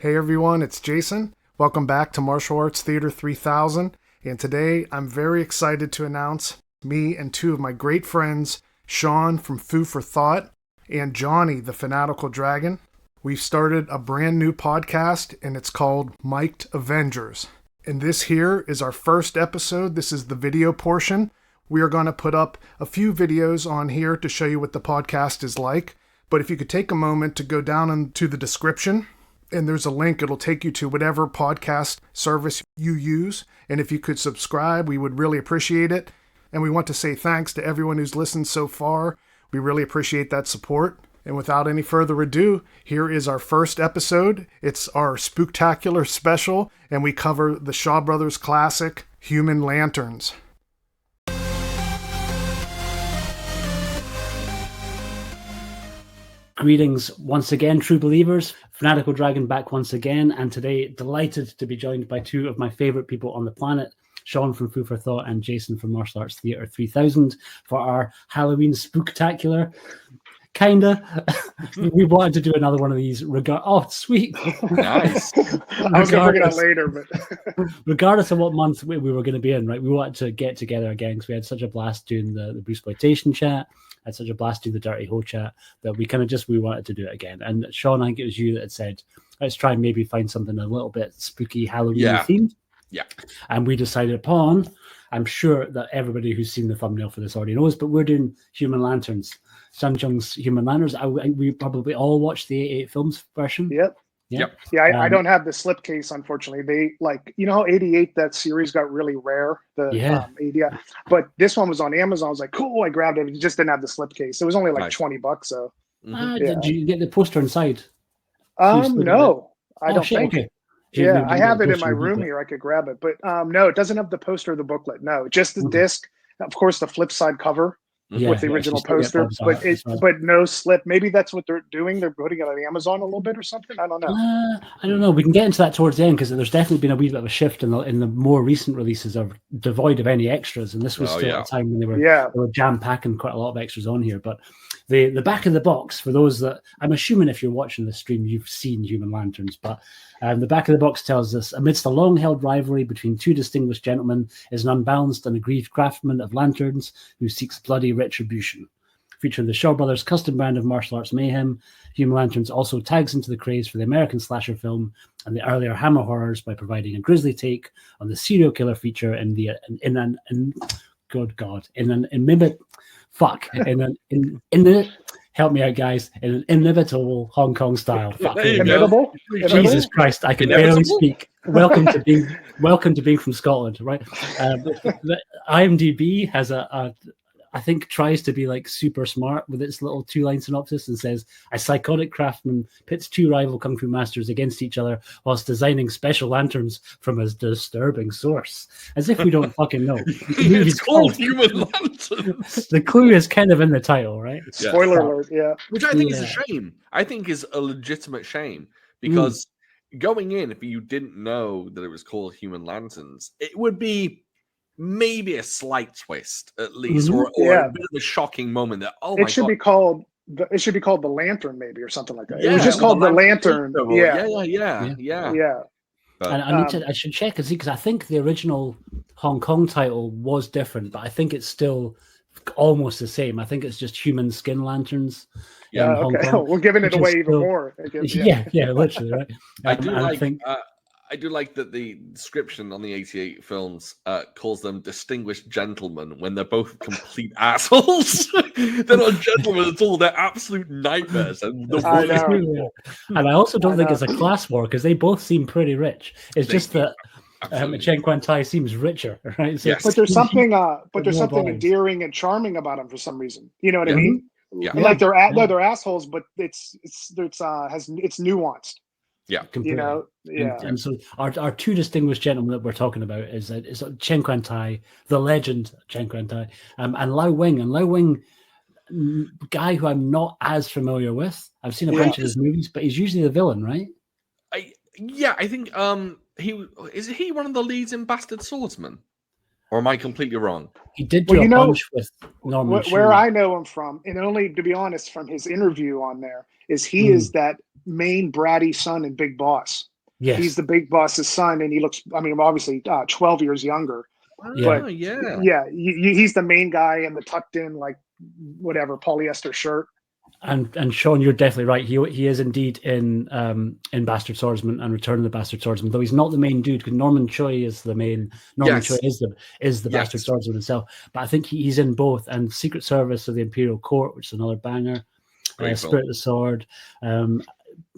Hey everyone, it's Jason. Welcome back to Martial Arts Theater 3000. And today I'm very excited to announce me and two of my great friends, Shaun from Food for Thought and Johnny, the Fanatical Dragon. We've started a brand new podcast and it's called Mic'd Avengers. And this here is our first episode. This is the video portion. We are going to put up a few videos on here to show you what the podcast is like. But if you could take a moment to go down into the description, and there's a link, it'll take you to whatever podcast service you use. And if you could subscribe, we would really appreciate it. And we want to say thanks to everyone who's listened so far. We really appreciate that support. And without any further ado, here is our first episode. It's our spooktacular special, and we cover the Shaw Brothers classic, Human Lanterns. Greetings once again, true believers. Fanatical Dragon back once again, and today delighted to be joined by two of my favorite people on the planet, Shaun from Food for Thought and Jason from Martial Arts Theater 3000, for our Halloween spooktacular. Kinda. We wanted to do another one of these. Oh, sweet. Nice. I was going to bring it up later, but regardless of what month we were going to be in, right? We wanted to get together again because we had such a blast doing the Bruceploitation chat. Had such a blast doing the Dirty Ho chat that we wanted to do it again. And Shaun, I think it was you that had said, let's try and maybe find something a little bit spooky Halloween themed. Yeah. And we decided upon, I'm sure that everybody who's seen the thumbnail for this already knows, but we're doing Human Lanterns. Sun Jung's Human Lanterns. We probably all watched the 88 Films version. Yep. Yeah. Yeah, I don't have the slipcase, unfortunately. They how 88, that series got really rare. But this one was on Amazon. I was like, cool, I grabbed it. It just didn't have the slipcase. It was only like $20, so. Did you get the poster inside? No, I don't think. Okay. Yeah, I have it in my room here. I could grab it. But no, it doesn't have the poster or the booklet. No, just the disc. Of course, the flip side cover. With the original poster, but no slip. Maybe that's what they're doing. They're putting it on Amazon a little bit or something. I don't know. I don't know. We can get into that towards the end because there's definitely been a wee bit of a shift in the more recent releases are devoid of any extras, and this was still at a time when they were jam packing quite a lot of extras on here. But the back of the box, for those that I'm assuming if you're watching the stream, you've seen Human Lanterns, but the back of the box tells us, amidst a long-held rivalry between two distinguished gentlemen is an unbalanced and aggrieved craftsman of lanterns who seeks bloody retribution. Featuring the Shaw Brothers' custom brand of martial arts mayhem, Human Lanterns also tags into the craze for the American slasher film and the earlier Hammer horrors by providing a grisly take on the serial killer feature in the help me out, guys, in an inimitable Hong Kong style. Inimitable? Jesus Christ, I can barely speak. Welcome to being from Scotland, right? The IMDb has I think tries to be like super smart with its little 2-line synopsis and says a psychotic craftsman pits two rival kung fu masters against each other whilst designing special lanterns from a disturbing source. As if we don't fucking know. It's called Human Lanterns. The clue is kind of in the title, right? Spoiler alert, yeah. Which I think is a shame. I think is a legitimate shame because going in, if you didn't know that it was called Human Lanterns, it would be maybe a slight twist at least, or a bit of a shocking moment that it should be called the Lantern, maybe, or something like that. It was just called the Lantern. Yeah. And I should check and see because I think the original Hong Kong title was different, but I think it's still almost the same. I think it's just Human Skin Lanterns. Yeah, okay. We're giving it away even more. I guess, yeah, literally, right. I do like that the description on the 88 Films calls them distinguished gentlemen when they're both complete assholes. They're not gentlemen at all. They're absolute nightmares. And I also don't think it's a class war because they both seem pretty rich. It's just that Chen Quan Tai seems richer, right? So yes. But there's something endearing and charming about them for some reason. You know what I mean? Yeah. Like they're assholes, but it's nuanced. Yeah, completely. And so our two distinguished gentlemen that we're talking about is Chen Quan Tai, the legend Chen Quan Tai, and Lau Wing. And Lau Wing, guy who I'm not as familiar with. I've seen a bunch of his movies, but he's usually the villain, right? I think he one of the leads in Bastard Swordsman, or am I completely wrong? He did do a bunch with Norman. Where I know him from, and only to be honest, from his interview on there, is he is that main bratty son in Big Boss. He's the big boss's son, and he looks, I mean, obviously 12 years younger. But he's the main guy in the tucked in, like, whatever, polyester shirt. And Shaun, you're definitely right. He is indeed in Bastard Swordsman and Return of the Bastard Swordsman, though he's not the main dude, because Norman Choi is the main. Norman Choi is the Bastard Swordsman himself. But I think he's in both. And Secret Service of the Imperial Court, which is another banger. Spirit of the Sword,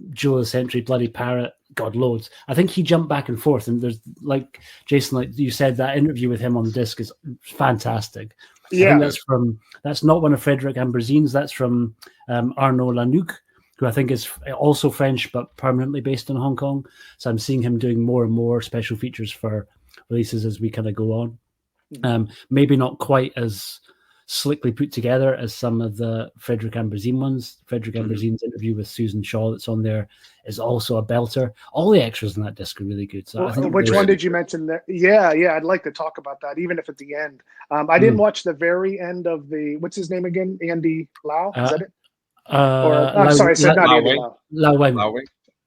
Jewel of the Century, Bloody Parrot. God, loads. I think he jumped back and forth, and there's, like Jason, like you said, that interview with him on the disc is fantastic. Yeah, I think that's not one of Frederick Amberzine's. That's from Arnaud Lanuc, who I think is also French but permanently based in Hong Kong. So I'm seeing him doing more and more special features for releases as we kind of go on. Maybe not quite as slickly put together as some of the Frederick Amberzine ones. Frederick Amberzine's interview with Susan Shaw that's on there is also a belter. All the extras in that disc are really good. So I think which one did you mention there? Yeah, I'd like to talk about that, even if at the end. I didn't watch the very end of the, what's his name again? Andy Lau? Is that it? I'm sorry, I said not Andy Lau. Lau Wing.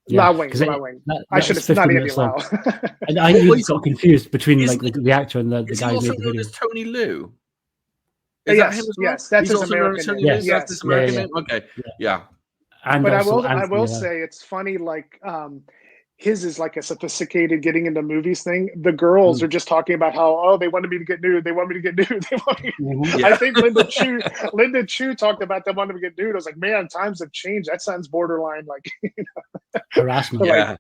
Lau Wing. I should have said not Andy Lau. And I even got confused between like the actor and the guy who made the video. Is Tony Liu? Yes, that's his American name. Yes, American name. Okay, yeah. But I will say it's funny. Like his is like a sophisticated getting into movies thing. The girls are just talking about how they wanted me to get nude. They want me to get nude. They want me. I think Linda Chu talked about them wanting to get nude. I was like, man, times have changed. That sounds borderline like harassment. I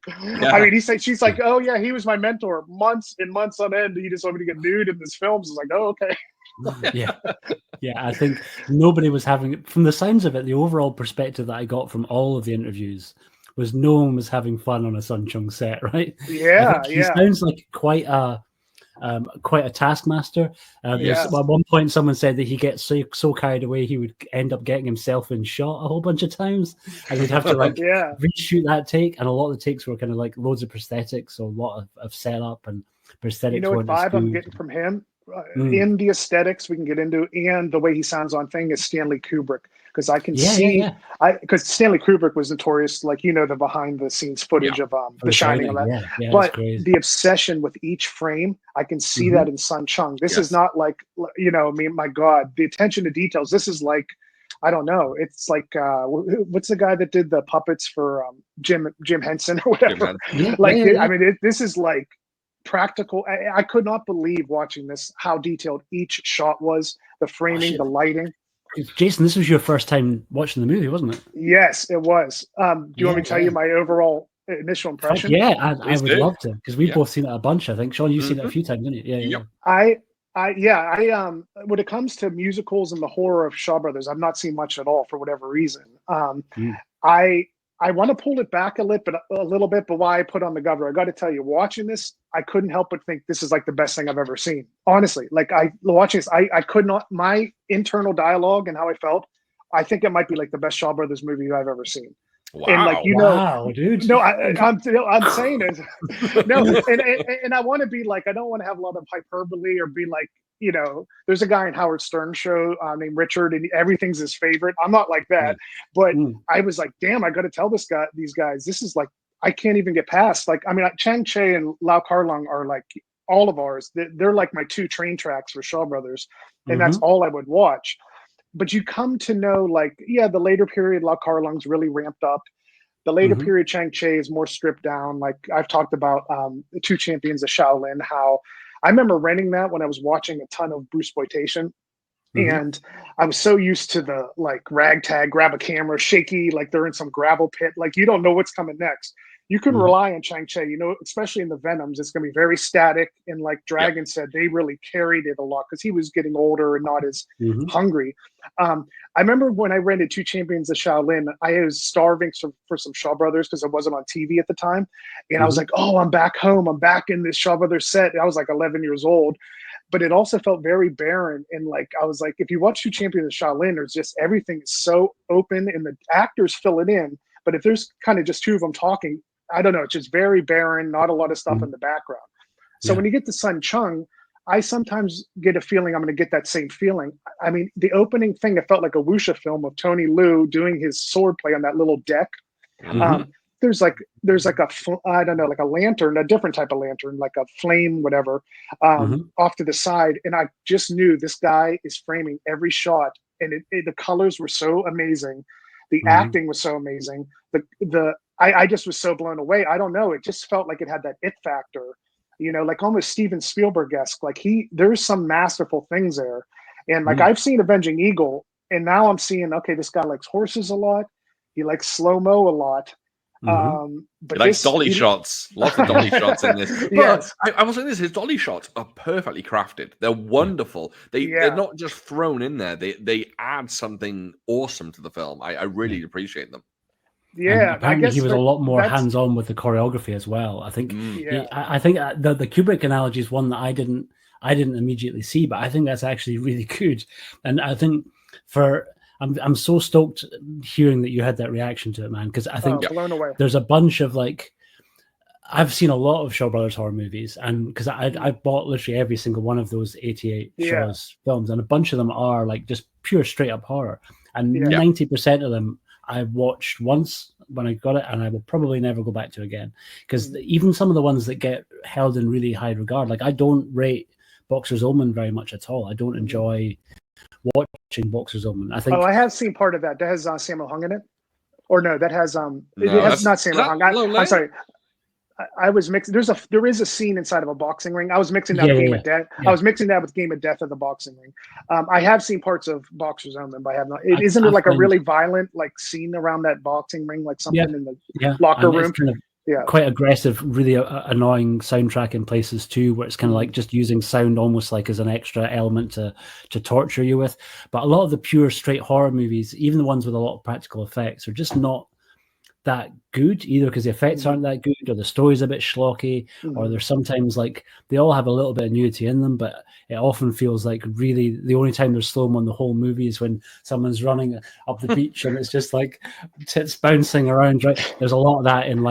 mean, she's like, oh yeah, he was my mentor months and months on end. He just wanted me to get nude in this film. I was like, oh okay. I think nobody was having, from the sounds of it, the overall perspective that I got from all of the interviews was no one was having fun on a Sun Chung set, right? He sounds like quite a taskmaster. At one point someone said that he gets so carried away he would end up getting himself in shot a whole bunch of times, and he'd have to reshoot that take, and a lot of the takes were kind of like loads of prosthetics, so a lot of setup and prosthetics. You know what vibe I'm getting from him? In the aesthetics we can get into, and the way he sounds on thing is Stanley Kubrick, because I can see because Stanley Kubrick was notorious, like the behind the scenes footage of The Shining and that. But the obsession with each frame, I can see that in Sun Chung. This is not like I mean, my God, the attention to details. This is like, I don't know. It's like what's the guy that did the puppets for Jim Henson or whatever? I mean, this is like practical. I could not believe watching this how detailed each shot was, the framing, the lighting. Jason, this was your first time watching the movie, wasn't it? Yes, it was. Do you want me to tell you my overall initial impression? I would love to, because we've both seen it a bunch. I think Shaun, you've seen it a few times, didn't you? I when it comes to musicals and the horror of Shaw Brothers, I've not seen much at all for whatever reason. I want to pull it back a little bit, but why I put on the governor, I got to tell you, watching this, I couldn't help but think this is like the best thing I've ever seen. Honestly, like watching this, I could not, my internal dialogue and how I felt, I think it might be like the best Shaw Brothers movie I've ever seen. Wow. And like, wow, dude. No, I'm saying it. No, and I want to be like, I don't want to have a lot of hyperbole or be like, there's a guy in Howard Stern's show named Richard, and everything's his favorite. I'm not like that, but I was like, damn, I got to tell these guys, this is like, I can't even get past. Like, I mean, Chang Che and Lau Kar-Leung are like all of ours. They're like my two train tracks for Shaw Brothers, and that's all I would watch. But you come to know, like, the later period, Lau Kar-Leung's really ramped up. The later period, Chang Che is more stripped down. Like I've talked about the Two Champions of Shaolin, how I remember renting that when I was watching a ton of Bruceploitation. And I was so used to the like ragtag, grab a camera, shaky, like they're in some gravel pit. Like you don't know what's coming next. You can rely on Chang Che, especially in the Venoms, it's going to be very static. And like Dragon said, they really carried it a lot because he was getting older and not as hungry. I remember when I rented Two Champions of Shaolin, I was starving for some Shaw Brothers because it wasn't on TV at the time. And I was like, oh, I'm back home. I'm back in this Shaw Brothers set. I was like 11 years old. But it also felt very barren. And like, I was like, if you watch Two Champions of Shaolin, there's just everything is so open and the actors fill it in. But if there's kind of just two of them talking, I don't know, it's just very barren, not a lot of stuff in the background. So when you get to Sun Chung, I sometimes get a feeling I'm going to get that same feeling. I mean, the opening thing, it felt like a wuxia film of Tony Liu doing his sword play on that little deck. there's like I don't know, like a lantern, a different type of lantern, like a flame, whatever, off to the side, and I just knew this guy is framing every shot, and the colors were so amazing, the acting was so amazing, I just was so blown away. I don't know, it just felt like it had that it factor, like almost Steven Spielberg-esque. Like there's some masterful things there, and like I've seen Avenging Eagle, and now I'm seeing, okay, this guy likes horses a lot. He likes slow-mo a lot. But he likes dolly shots. Lots of dolly shots in this. Yes. I will say this, his dolly shots are perfectly crafted. They're wonderful. They're not just thrown in there. They add something awesome to the film. I really appreciate them. Yeah, and apparently he was a lot more hands-on with the choreography as well. I think I think the Kubrick analogy is one that I didn't immediately see, but I think that's actually really good. And I think I'm so stoked hearing that you had that reaction to it, man, because I think blown away. There's a bunch of I've seen a lot of Shaw Brothers horror movies, and because I bought literally every single one of those 88 Shaw's films, and a bunch of them are like just pure straight up horror, and 90% of them I watched once when I got it, and I will probably never go back to again, because even some of the ones that get held in really high regard, like I don't rate Boxer's Omen very much at all. I don't enjoy watching Boxer's Omen. I think. Oh, I have seen part of that. That has Sammo Hung in it, or no? That has it has not Sammo Hung. I'm sorry. I was mixing. There is a scene inside of a boxing ring. I was mixing that with Game of Death. I was mixing that with Game of Death of the boxing ring. I have seen parts of Boxer's Omen, but I have not. Isn't there like a really violent scene around that boxing ring, like something in the locker room? Kind of quite aggressive, really annoying soundtrack in places too, where it's kind of like just using sound almost like as an extra element to torture you with. But a lot of the pure straight horror movies, even the ones with a lot of practical effects, are just not that good, either because the effects aren't that good, or the story's a bit schlocky, or there's sometimes they all have a little bit of nudity in them, but it often feels like really the only time there's slow-mo in the whole movie is when someone's running up the beach and it's just like tits bouncing around, right? There's a lot of that in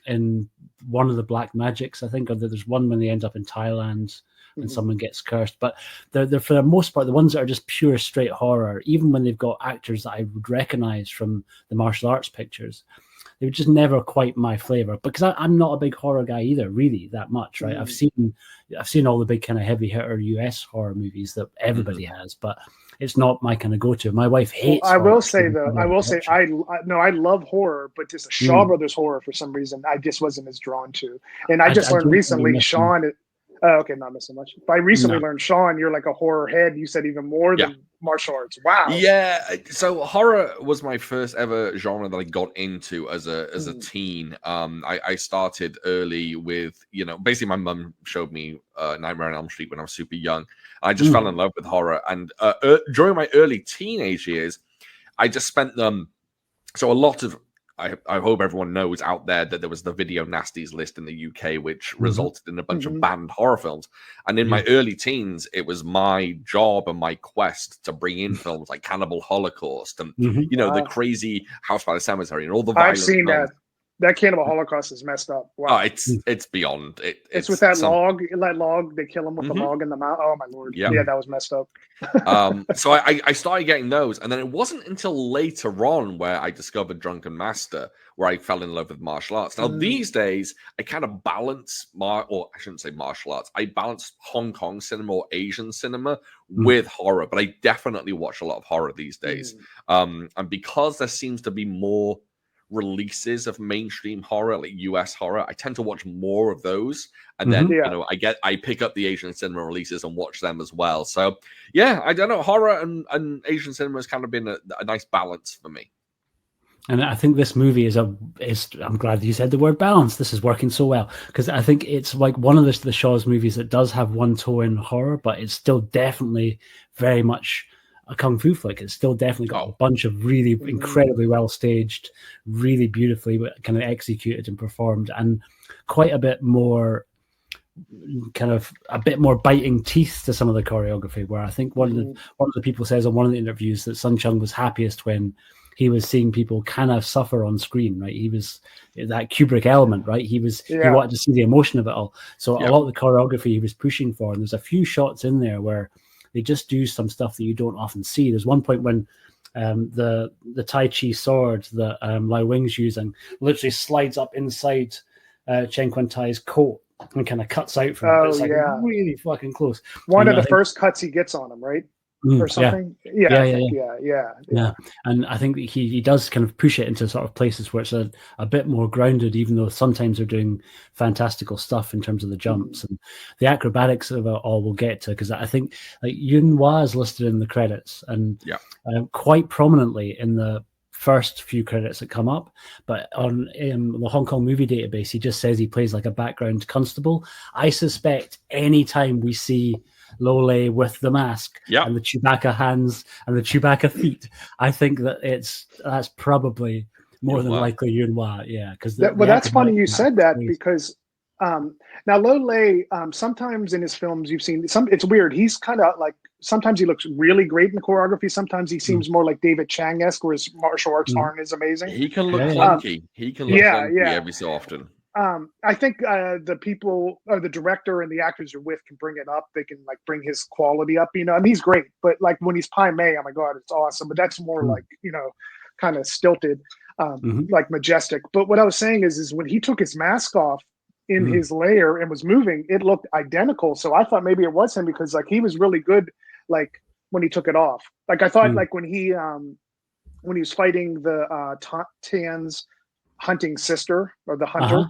in one of the Black Magics, I think, or there's one when they end up in Thailand and someone gets cursed. But they're for the most part, the ones that are just pure straight horror, even when they've got actors that I would recognize from the martial arts pictures, they were just never quite my flavor, because I'm not a big horror guy either, really, that much, right? I've seen all the big kind of heavy hitter US horror movies that everybody has, but it's not my kind of go-to. My wife hates. I will say I love horror, but just a Shaw Brothers horror for some reason I just wasn't as drawn to. And I just learned recently, Shaun. Oh, okay, not missing much. But I recently learned, Shaun, you're like a horror head. You said even more than martial arts. Wow. Yeah. So horror was my first ever genre that I got into as a teen. I started early with, basically my mum showed me Nightmare on Elm Street when I was super young. I just fell in love with horror. And during my early teenage years, I just spent them. So a lot of, I hope everyone knows out there that there was the Video Nasties list in the UK, which resulted in a bunch of banned horror films. And in my early teens, it was my job and my quest to bring in films like Cannibal Holocaust and, the crazy House by the Cemetery and all the violent. I've seen that. That Cannibal Holocaust is messed up. Wow. Oh, it's beyond. It's with that log. That log, they kill him with the log in the mouth. Oh my lord. Yeah, that was messed up. So I started getting those, and then it wasn't until later on where I discovered Drunken Master, where I fell in love with martial arts. Now these days, I kind of balance I shouldn't say martial arts. I balance Hong Kong cinema or Asian cinema with horror, but I definitely watch a lot of horror these days. And because there seems to be more releases of mainstream horror, like US horror, I tend to watch more of those, and then I pick up the Asian cinema releases and watch them as well. So I don't know, horror and Asian cinema has kind of been a nice balance for me. And I think this movie is I'm glad you said the word balance. This is working so well, because I think it's like one of the Shaw's movies that does have one toe in horror, but it's still definitely very much a kung fu flick. It's still definitely got a bunch of really incredibly well staged, really beautifully kind of executed and performed, and quite a bit more biting teeth to some of the choreography, where I think one of the people says on one of the interviews that Sun Chung was happiest when he was seeing people kind of suffer on screen, right? He was that Kubrick element, right? He wanted to see the emotion of it all. So a lot of the choreography he was pushing for, and there's a few shots in there where they just do some stuff that you don't often see. There's one point when the Tai Chi sword that Lai Wing's using literally slides up inside Chen Quan Tai's coat and kind of cuts out from it. It's like really fucking close. One of the first cuts he gets on him, right? Or something. Yeah. And I think he does kind of push it into sort of places where it's a bit more grounded, even though sometimes they're doing fantastical stuff in terms of the jumps and the acrobatics of it all we'll get to, because I think like Yuen Wah is listed in the credits and quite prominently in the first few credits that come up, but on the Hong Kong movie database he just says he plays like a background constable. I suspect anytime we see Lo Lei with the mask and the Chewbacca hands and the Chewbacca feet, I think that that's probably more than likely Yuen Wah. Because that's funny you said that because now Lo Lei sometimes in his films you've seen it's weird. He's kind of like sometimes he looks really great in the choreography. Sometimes he seems more like David Chang-esque, where his martial arts aren't as amazing. He can look clunky. He can look clunky every so often. I think the people or the director and the actors you're with can bring it up. They can like bring his quality up, I mean, he's great, but like when he's Pai Mei, oh my God, it's awesome. But that's more like, kind of stilted, like majestic. But what I was saying is when he took his mask off in his lair and was moving, it looked identical. So I thought maybe it was him because like he was really good, like when he took it off. Like I thought like when he was fighting the Tan's hunting sister or the hunter.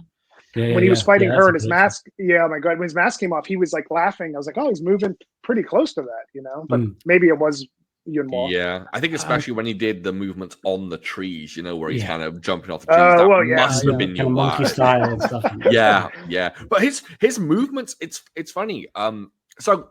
When he was fighting her and his mask, oh my God, when his mask came off, he was like laughing. I was like, oh, he's moving pretty close to that, but maybe it was Yuen Wah. Yeah, I think especially when he did the movements on the trees, where he's kind of jumping off the trees. Must have been Yuen Wah. Monkey style and stuff. yeah. But his movements, it's funny. So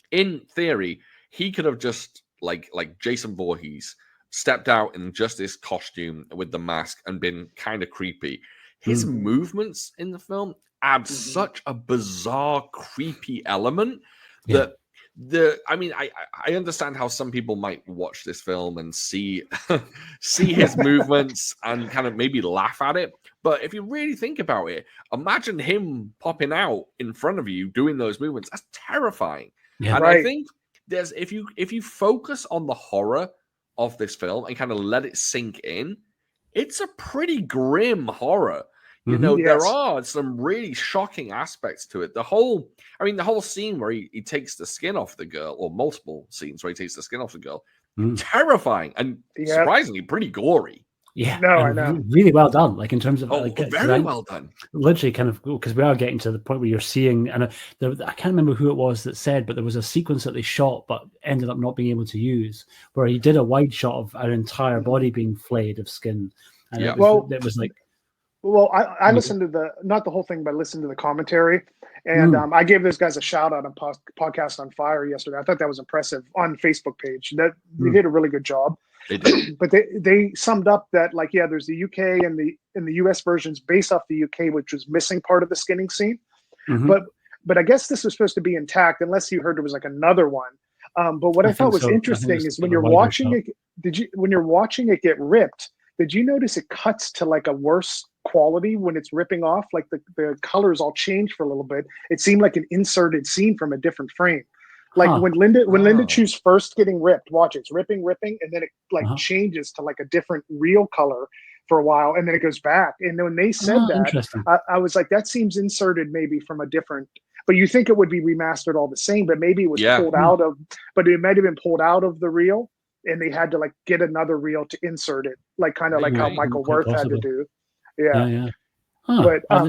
in theory, he could have just like Jason Voorhees stepped out in just this costume with the mask and been kind of creepy. His movements in the film add such a bizarre, creepy element that I understand how some people might watch this film and see his movements and kind of maybe laugh at it. But if you really think about it, imagine him popping out in front of you doing those movements. That's terrifying. Yeah, and I think there's if you focus on the horror of this film and kind of let it sink in, it's a pretty grim horror. There are some really shocking aspects to it. The whole scene where he takes the skin off the girl, or multiple scenes where he takes the skin off the girl, terrifying and surprisingly pretty gory. Yeah, no, I know. Really well done. Like in terms of very well done. Literally, kind of because we are getting to the point where you're seeing, and I can't remember who it was that said, but there was a sequence that they shot but ended up not being able to use, where he did a wide shot of an entire body being flayed of skin, and it was like. Well, I listened to not the whole thing, but I listened to the commentary, and I gave those guys a shout out on Podcast on Fire yesterday. I thought that was impressive on Facebook page. That they did a really good job. They did. But they summed up that there's the UK and the US versions based off the UK, which was missing part of the skinning scene. But I guess this was supposed to be intact, unless you heard there was like another one. But what I thought was interesting is when you're watching it, when you're watching it get ripped, did you notice it cuts to like a worse quality when it's ripping off? Like the colors all change for a little bit. It seemed like an inserted scene from a different frame. Like when Linda Chu's first getting ripped, watch it's ripping, and then it changes to like a different real color for a while, and then it goes back. And when they said that, I was like, that seems inserted maybe from a different. But you think it would be remastered all the same, but maybe it was pulled out of. But it might have been pulled out of the reel, and they had to like get another reel to insert it, like kind of like how Michael Wirth had to do. Yeah. But I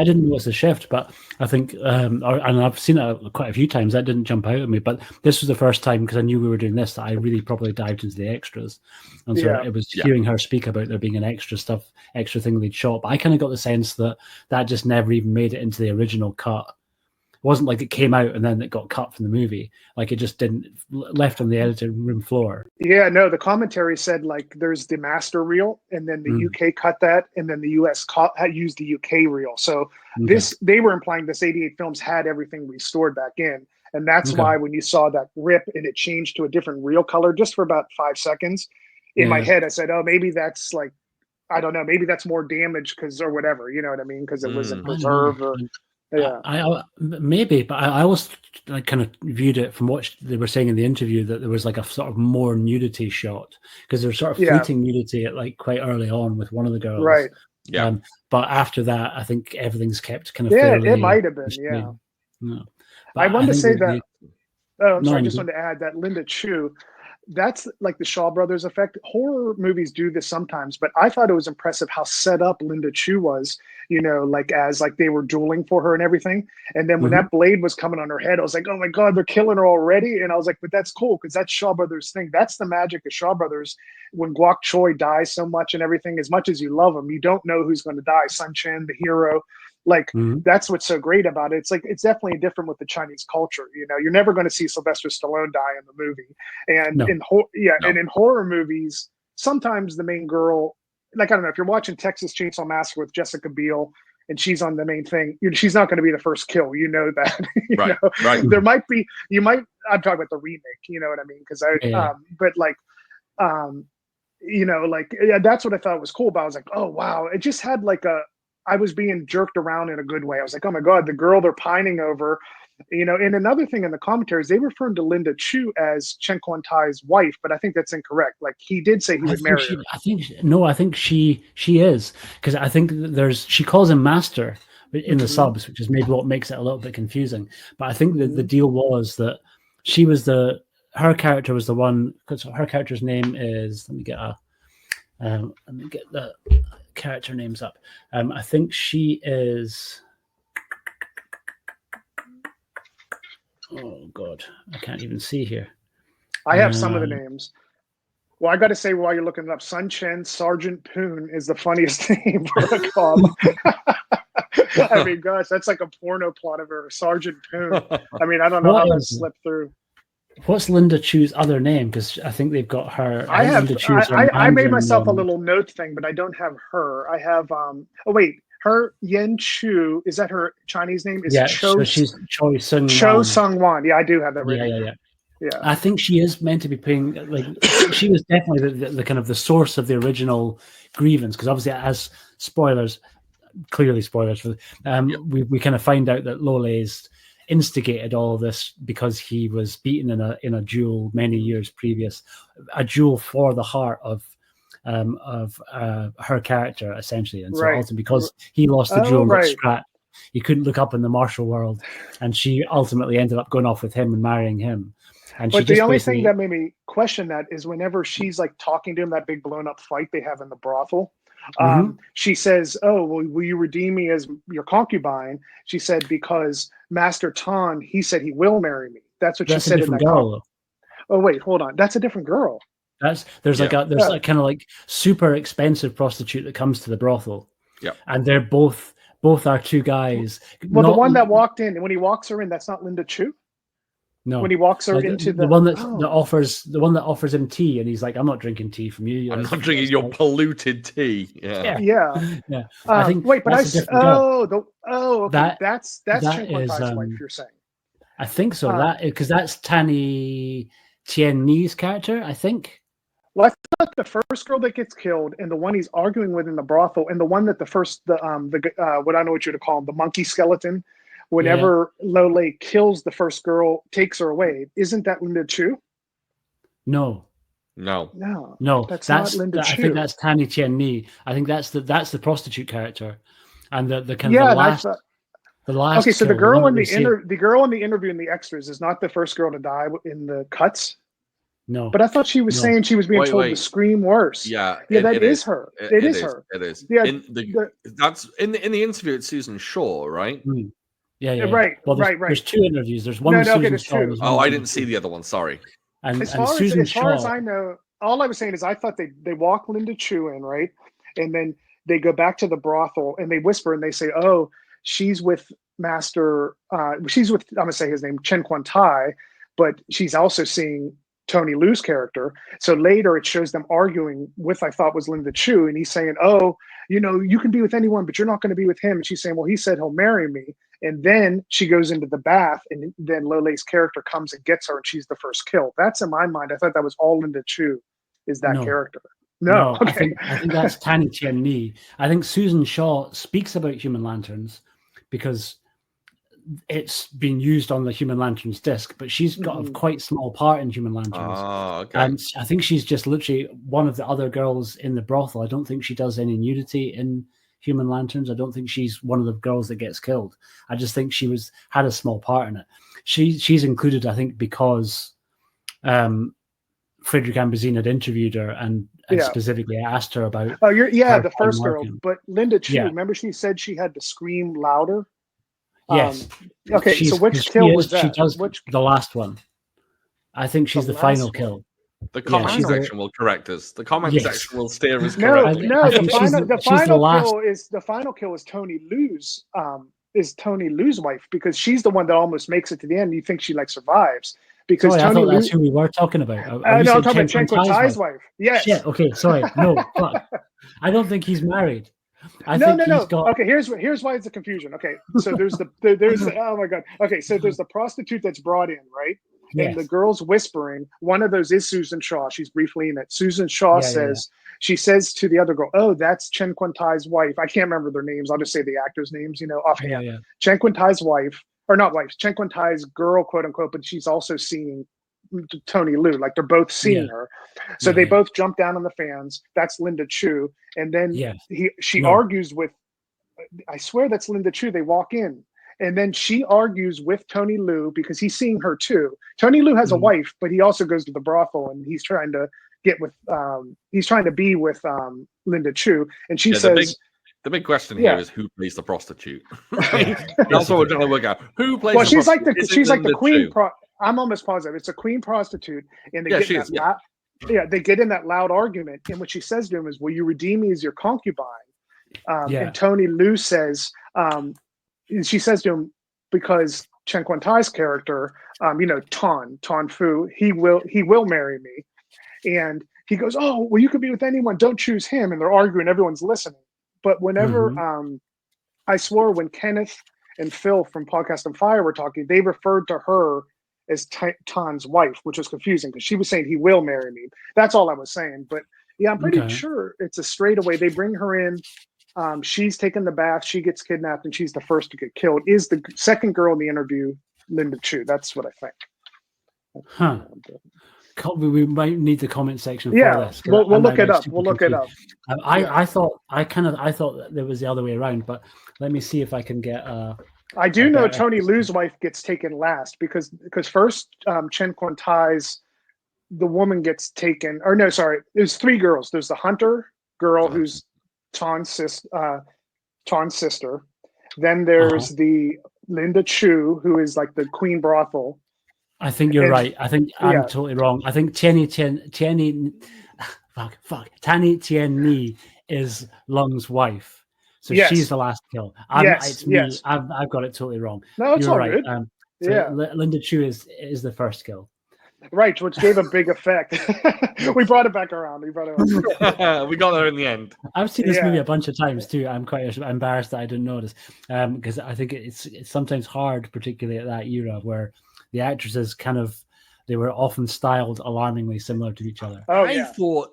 didn't know it's a shift, but I think, and I've seen it quite a few times. That didn't jump out at me, but this was the first time because I knew we were doing this that I really probably dived into the extras, and so it was hearing her speak about there being an extra thing they'd shot. But I kind of got the sense that just never even made it into the original cut. It wasn't like it came out and then it got cut from the movie. Like it just didn't left on the editing room floor. Yeah, no, the commentary said like there's the master reel and then the UK cut that and then the US used the UK reel. So they were implying this 88 films had everything restored back in. And that's why when you saw that rip and it changed to a different reel color just for about 5 seconds, in my head I said, oh, maybe that's like, I don't know, maybe that's more damage or whatever, you know what I mean? Because it wasn't preserved or I maybe, but I always kind of viewed it from what they were saying in the interview that there was like a sort of more nudity shot because there was sort of fleeting nudity at like quite early on with one of the girls, right? Yeah, but after that, I think everything's kept kind of fairly. It might have been, No. I wanted to say that. Oh, I'm sorry. I just wanted to add that Linda Chu. That's like the Shaw Brothers effect. Horror movies do this sometimes, but I thought it was impressive how set up Linda Chu was, like as like they were dueling for her and everything. And then when that blade was coming on her head, I was like, oh my God, they're killing her already. And I was like, but that's cool because that's Shaw Brothers thing. That's the magic of Shaw Brothers. When Guok Choi dies so much and everything, as much as you love him, you don't know who's going to die. Sun Chen, the hero. Like that's what's so great about it. It's like it's definitely different with the Chinese culture. You're never going to see Sylvester Stallone die in the movie, and and in horror movies, sometimes the main girl, like I don't know, if you're watching Texas Chainsaw Massacre with Jessica Biel and she's on the main thing, she's not going to be the first kill. You know that. Right. There might be. I'm talking about the remake. You know what I mean? Because but like. That's what I thought was cool about it. I was like, oh wow, it just had like I was being jerked around in a good way. I was like, oh my God, the girl they're pining over, and another thing in the commentaries, they referred to Linda Chu as Chen Kuan-tai's wife, but I think that's incorrect. Like he did say he would marry her. I think she is, because I think she calls him master in the subs, which is maybe what makes it a little bit confusing. But I think that the deal was that she was her character was the one, because her character's name is, let me get the character names up. I think she is. Oh God, I can't even see here. I have some of the names. Well, I got to say, while you're looking it up, Sun Chen Sergeant Poon is the funniest name for a cop. I mean, gosh, that's like a porno plot of her, Sergeant Poon. I mean, I don't know how that slipped through. What's Linda Chu's other name? Because I think they've got her. I made myself a little note thing, but I don't have her. I have her Yen Chu. Is that her Chinese name? She's Choi Sung Wan. Yeah, I do have that written. Yeah. I think she is meant to be playing like she was definitely the kind of the source of the original grievance, because obviously as clearly spoilers for we kind of find out that Lole's instigated all of this because he was beaten in a duel many years previous, a duel for the heart of her character essentially, and so ultimately because he lost the duel and got scrapped, he couldn't look up in the martial world, and she ultimately ended up going off with him and marrying him. But the only thing that made me question that is whenever she's like talking to him, that big blown up fight they have in the brothel. She says, oh, well, will you redeem me as your concubine? She said, because Master Tan, he said he will marry me. That's what she said in that girl. Oh, wait, hold on. That's a different girl. There's like kind of like super expensive prostitute that comes to the brothel. Yeah. And they're both are two guys. Well, the one that walked in, and when he walks her in, that's not Linda Chu? No, when he walks her into the one that offers him tea, and he's like, "I'm not drinking tea from you. I'm not drinking your polluted tea." Yeah. I think. Wait, but that's Chen is wife. You're saying? I think so. Because that's Tanny Tien Ni's character. I think. Well, I thought the first girl that gets killed, and the one he's arguing with in the brothel, and the one that what I know what you're to call him, the monkey skeleton. Whenever Lole kills the first girl, takes her away, isn't that Linda Chu? No. That's not Linda Chu. I think that's Tanny Tien Ni. I think that's the prostitute character, and the kind of the last. Okay, so the girl in the interview in the extras is not the first girl to die in the cuts. No, but I thought she was saying she was being told to scream worse. That is her. It is her. It is. Yeah, that's in the interview. It's Susan Shaw, right? Mm. Yeah. Right. Well, there's two interviews. There's one. There's two. Oh, I didn't see the other one. Sorry. And as far as I know, all I was saying is I thought they walk Linda Chu in, right, and then they go back to the brothel and they whisper and they say, "Oh, she's with Master. She's with I'm gonna say his name, Chen Kuan-tai, but she's also seeing Tony Liu's character." So later it shows them arguing with I thought was Linda Chu, and he's saying, "Oh, you can be with anyone, but you're not going to be with him." And she's saying, "Well, he said he'll marry me." And then she goes into the bath, and then Lole's character comes and gets her, and she's the first kill. That's in my mind. I thought that was all Linda Chu is that character. No. Okay. I think that's Tanny Tien Ni. I think Susan Shaw speaks about Human Lanterns because it's been used on the Human Lantern's disc, but she's got a quite small part in Human Lanterns. Oh, okay. And I think she's just literally one of the other girls in the brothel. I don't think she does any nudity in Human Lanterns. I don't think she's one of the girls that gets killed. I just think she had a small part in it. She's included, I think, because Frederick Ambazine had interviewed her and specifically asked her about. Oh, the first girl, but Linda Chu. Remember, she said she had to scream louder. Yes. Okay. So which kill was that? She does the last one. I think she's the final kill. The comment section will correct us. The comment section will steer us correctly. No. The final kill is Tony Lu's. Is Tony Lu's wife, because she's the one that almost makes it to the end. You think she survives because sorry, Tony I thought that's who we were talking about. No, I'm talking about Chen Kwon-Tai's wife. Yes. Shit. Okay. Sorry. No. Fuck. I don't think he's married. No. Okay. Here's why it's a confusion. Okay. So there's oh my god. Okay. So there's the prostitute that's brought in, right? Yes. And the girl's whispering. One of those is Susan Shaw. She's briefly in it. Susan Shaw says. She says to the other girl, "Oh, that's Chen Kwon-Tai's wife." I can't remember their names. I'll just say the actors' names, offhand. Yeah. Chen Kwon-Tai's wife, or not wife, Chen Kwon-Tai's girl, quote unquote, but she's also seeing Tony Lu. They're both seeing her. So they both jump down on the fans. That's Linda Chu. And then she argues with, I swear that's Linda Chu. They walk in. And then she argues with Tony Lu because he's seeing her too. Tony Lu has a wife, but he also goes to the brothel and he's trying to be with Linda Chu, and she says the big question here is who plays the prostitute. That's what we're trying to work out. Who plays? Well, she's like the queen. I'm almost positive it's a queen prostitute, and they they get in that loud argument, and what she says to him is, "Will you redeem me as your concubine?" And Tony Lu says, she says to him, because Chen Kwon-Tai's character, Ton Fu, he will marry me. And he goes, "Oh, well, you could be with anyone. Don't choose him." And they're arguing. Everyone's listening. But whenever I swore when Kenneth and Phil from Podcast on Fire were talking, they referred to her as Ton's wife, which was confusing because she was saying he will marry me. That's all I was saying. But yeah, I'm pretty sure it's a straightaway. They bring her in. She's taken the bath. She gets kidnapped, and she's the first to get killed. Is the second girl in the interview Linda Chu? That's what I think. Huh. We might need the comment section for this. We'll look it up. We'll look it up. I thought that it was the other way around, but let me see if I can get. I do know Tony Lu's wife gets taken last because first Chen Kwon-Tai's the woman gets taken. Or no, sorry, there's three girls. There's the hunter girl who's Ton's sister. Then there's the Linda Chu, who is like the queen brothel. I think you're right. I think I'm totally wrong. I think Tani Tien Ni is Lung's wife. So she's the last kill. It's me. I've got it totally wrong. No, it's all right. Linda Chu is the first kill. Right, which gave a big effect. We brought it back around. We got there in the end. I've seen this movie a bunch of times too. I'm quite embarrassed that I didn't notice because I think it's sometimes hard, particularly at that era where the actresses they were often styled alarmingly similar to each other. I thought,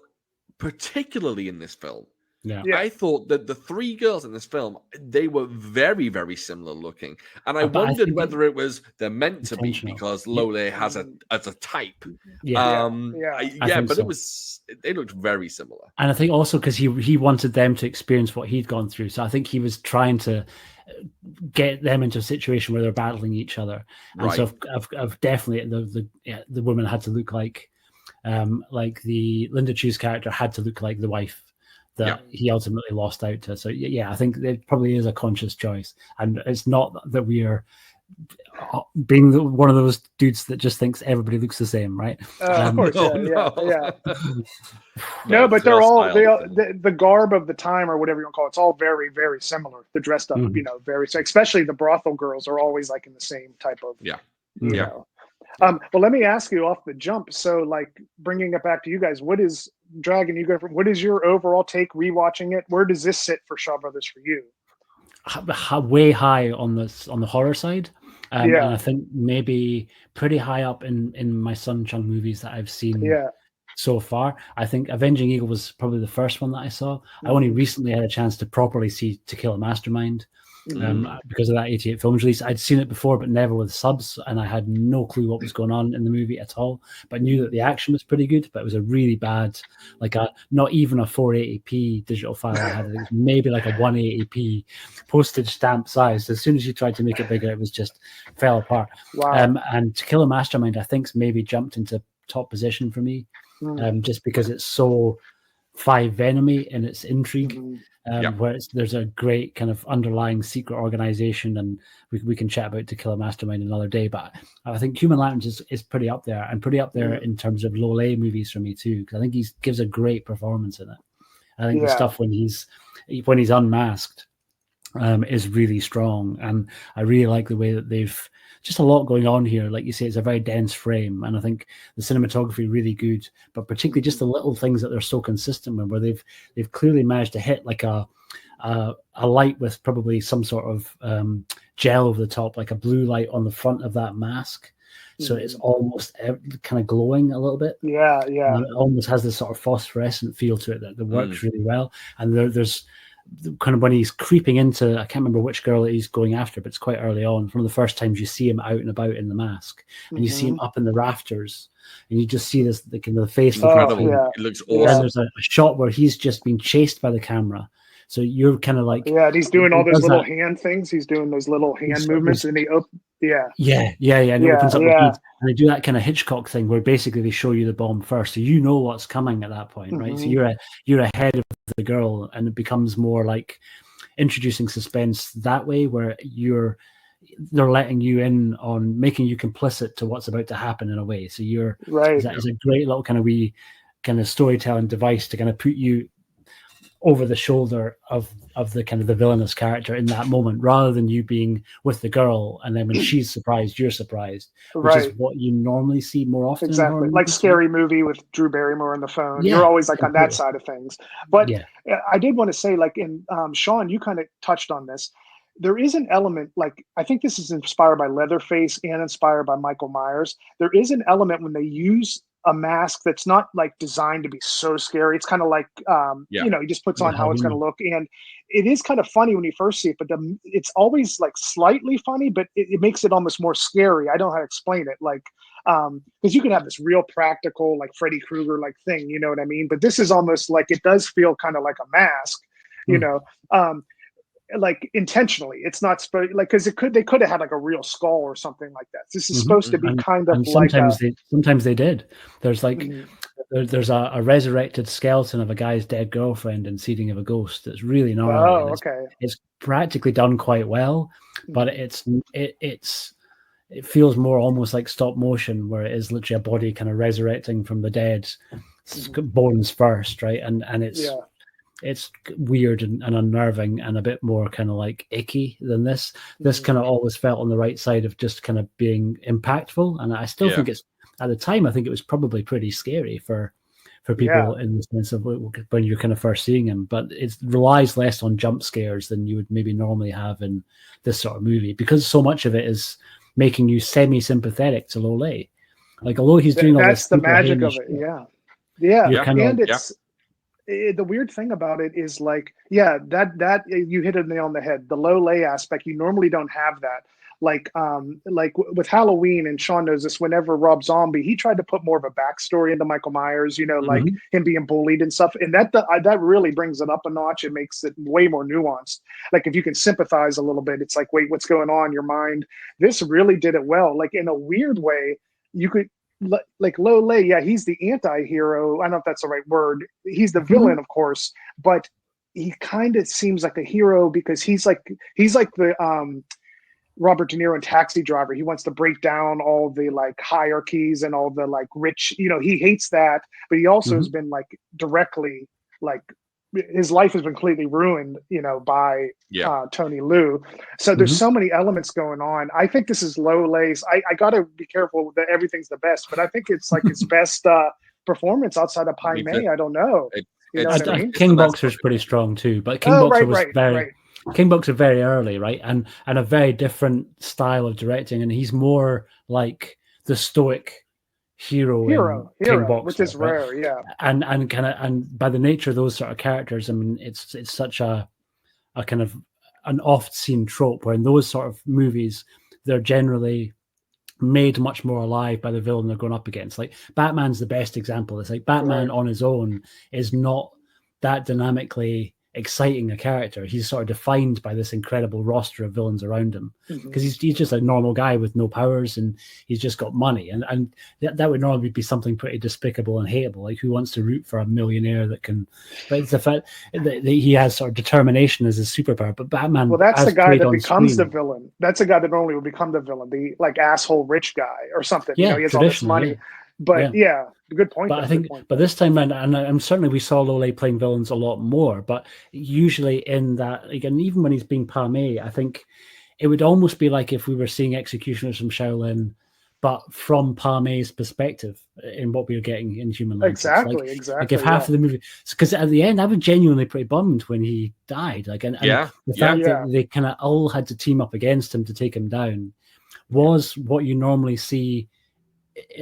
particularly in this film, I thought that the three girls in this film, they were very, very similar looking. And I wondered whether it was they're meant to be because Lole has a type. They looked very similar. And I think also because he wanted them to experience what he'd gone through. So I think he was trying to get them into a situation where they're battling each other. And so I've definitely the woman had to look like the Linda Chu's character had to look like the wife that he ultimately lost out to. So I think it probably is a conscious choice, and it's not that we are being one of those dudes that just thinks everybody looks the same, right? Of course, No, but they're all the garb of the time or whatever you want to call it. It's all very, very similar. The dressed up, very, especially the brothel girls are always like in the same type of Well, let me ask you off the jump. So, like, bringing it back to you guys, what is Dragon? What is your overall take rewatching it? Where does this sit for Shaw Brothers for you? Way high on the horror side. And I think maybe pretty high up in my Sun Chung movies that I've seen so far. I think Avenging Eagle was probably the first one that I saw. I only recently had a chance to properly see To Kill a Mastermind. because of that 88 films release. I'd seen it before, but never with subs, and I had no clue what was going on in the movie at all, but knew that the action was pretty good, but it was a really bad, like not even a 480p digital file I had. It was maybe like a 180p postage stamp size. As soon as you tried to make it bigger, it was just fell apart. Wow. And To Kill a Mastermind, I think, maybe jumped into top position for me, just because it's so Venomy in its intrigue. Where there's a great kind of underlying secret organization, and we can chat about To Kill a Mastermind another day. But I think Human Lanterns is pretty up there, and pretty up there in terms of Lolay movies for me too, because I think he gives a great performance in it. I think the stuff when he's unmasked is really strong, and I really like the way that they've just a lot going on here. Like you say, it's a very dense frame, and I think the cinematography really good, but particularly just the little things that they're so consistent with, where they've clearly managed to hit like a light with probably some sort of gel over the top, like a blue light on the front of that mask. So it's almost kind of glowing a little bit. Yeah. It almost has this sort of phosphorescent feel to it that works really well. And there's kind of when he's creeping into, I can't remember which girl he's going after, but it's quite early on. One of the first times you see him out and about in the mask, and you see him up in the rafters, and you just see this the face. It looks awesome. And there's a shot where he's just being chased by the camera. So you're kind of like, he's doing all those little hand things. He's doing those little hand movements, and he opens. And he opens up the beat, and they do that kind of Hitchcock thing where basically they show you the bomb first, so you know what's coming at that point, right? So you're ahead of the girl, and it becomes more like introducing suspense that way, where they're letting you in on making you complicit to what's about to happen in a way. So you're right. It's a great little kind of wee kind of storytelling device to kind of put you over the shoulder of the kind of the villainous character in that moment, rather than you being with the girl and then when she's surprised, you're surprised, which is what you normally see more often. Exactly, like Scary Movie with Drew Barrymore on the phone. You're always like on that side of things. But I did want to say, like in Shaun, you kind of touched on this. There is an element, like I think this is inspired by Leatherface and inspired by Michael Myers. There is an element when they use a mask that's not like designed to be so scary. It's kind of like, he just puts on how it's going to look. And it is kind of funny when you first see it, but it's always like slightly funny, but it makes it almost more scary. I don't know how to explain it. Like, because you can have this real practical, like Freddy Krueger like thing, you know what I mean? But this is almost like, it does feel kind of like a mask, you know, like intentionally. It's not supposed, like, because they could have had like a real skull or something like that. This is supposed to be kind of like sometimes they did. There's like there's a resurrected skeleton of a guy's dead girlfriend and seeding of a ghost that's really gnarly. It's practically done quite well, but it feels more almost like stop motion, where it is literally a body kind of resurrecting from the dead, bones first, right? And it's weird and unnerving and a bit more kind of like icky than this. This kind of always felt on the right side of just kind of being impactful. And I still think it's, at the time, I think it was probably pretty scary for people in the sense of when you're kind of first seeing him. But it relies less on jump scares than you would maybe normally have in this sort of movie, because so much of it is making you semi-sympathetic to Lolay. Like, although he's doing all this, that's the magic of it. The weird thing about it is like, that you hit a nail on the head. The Lolay aspect, you normally don't have that. Like with Halloween, and Shaun knows this, whenever Rob Zombie, he tried to put more of a backstory into Michael Myers, you know, like him being bullied and stuff. And that really brings it up a notch. It makes it way more nuanced. Like if you can sympathize a little bit, it's like, wait, what's going on in your mind? This really did it well. Like in a weird way, you could, like Lolay, he's the anti-hero. I don't know if that's the right word. He's the villain, of course, but he kind of seems like a hero because he's like the Robert De Niro in Taxi Driver. He wants to break down all the like hierarchies and all the like rich, you know, he hates that, but he also has been like directly, like his life has been completely ruined, you know, by Tony Liu. So there's so many elements going on. I think this is Lolay's. I got to be careful that everything's the best, but I think it's like his best performance outside of Pai Mei. I don't know. King Boxer's pretty strong too, but King Boxer was King Boxer very early, right? And a very different style of directing, and he's more like the stoic hero King Boxer, which is rare, and by the nature of those sort of characters, I mean, it's such a kind of an oft-seen trope where in those sort of movies, they're generally made much more alive by the villain they're going up against. Like Batman's the best example. It's like Batman on his own is not that dynamically exciting a character. He's sort of defined by this incredible roster of villains around him because he's just a normal guy with no powers and he's just got money, and that would normally be something pretty despicable and hateable. Like, who wants to root for a millionaire that can? But it's the fact that he has sort of determination as his superpower. But Batman, that's the guy that becomes the villain. That's the guy that normally would become the villain, the like asshole rich guy or something. Yeah, he has all this money. But good point. But I think, but this time around, and certainly we saw Lole playing villains a lot more. But usually in that, again, even when he's being Palme, I think it would almost be like if we were seeing executioners from Shaolin, but from Palme's perspective in what we were getting in Human Lanterns. Exactly. Like if half of the movie, because at the end, I was genuinely pretty bummed when he died. Like, and the fact that they kind of all had to team up against him to take him down was what you normally see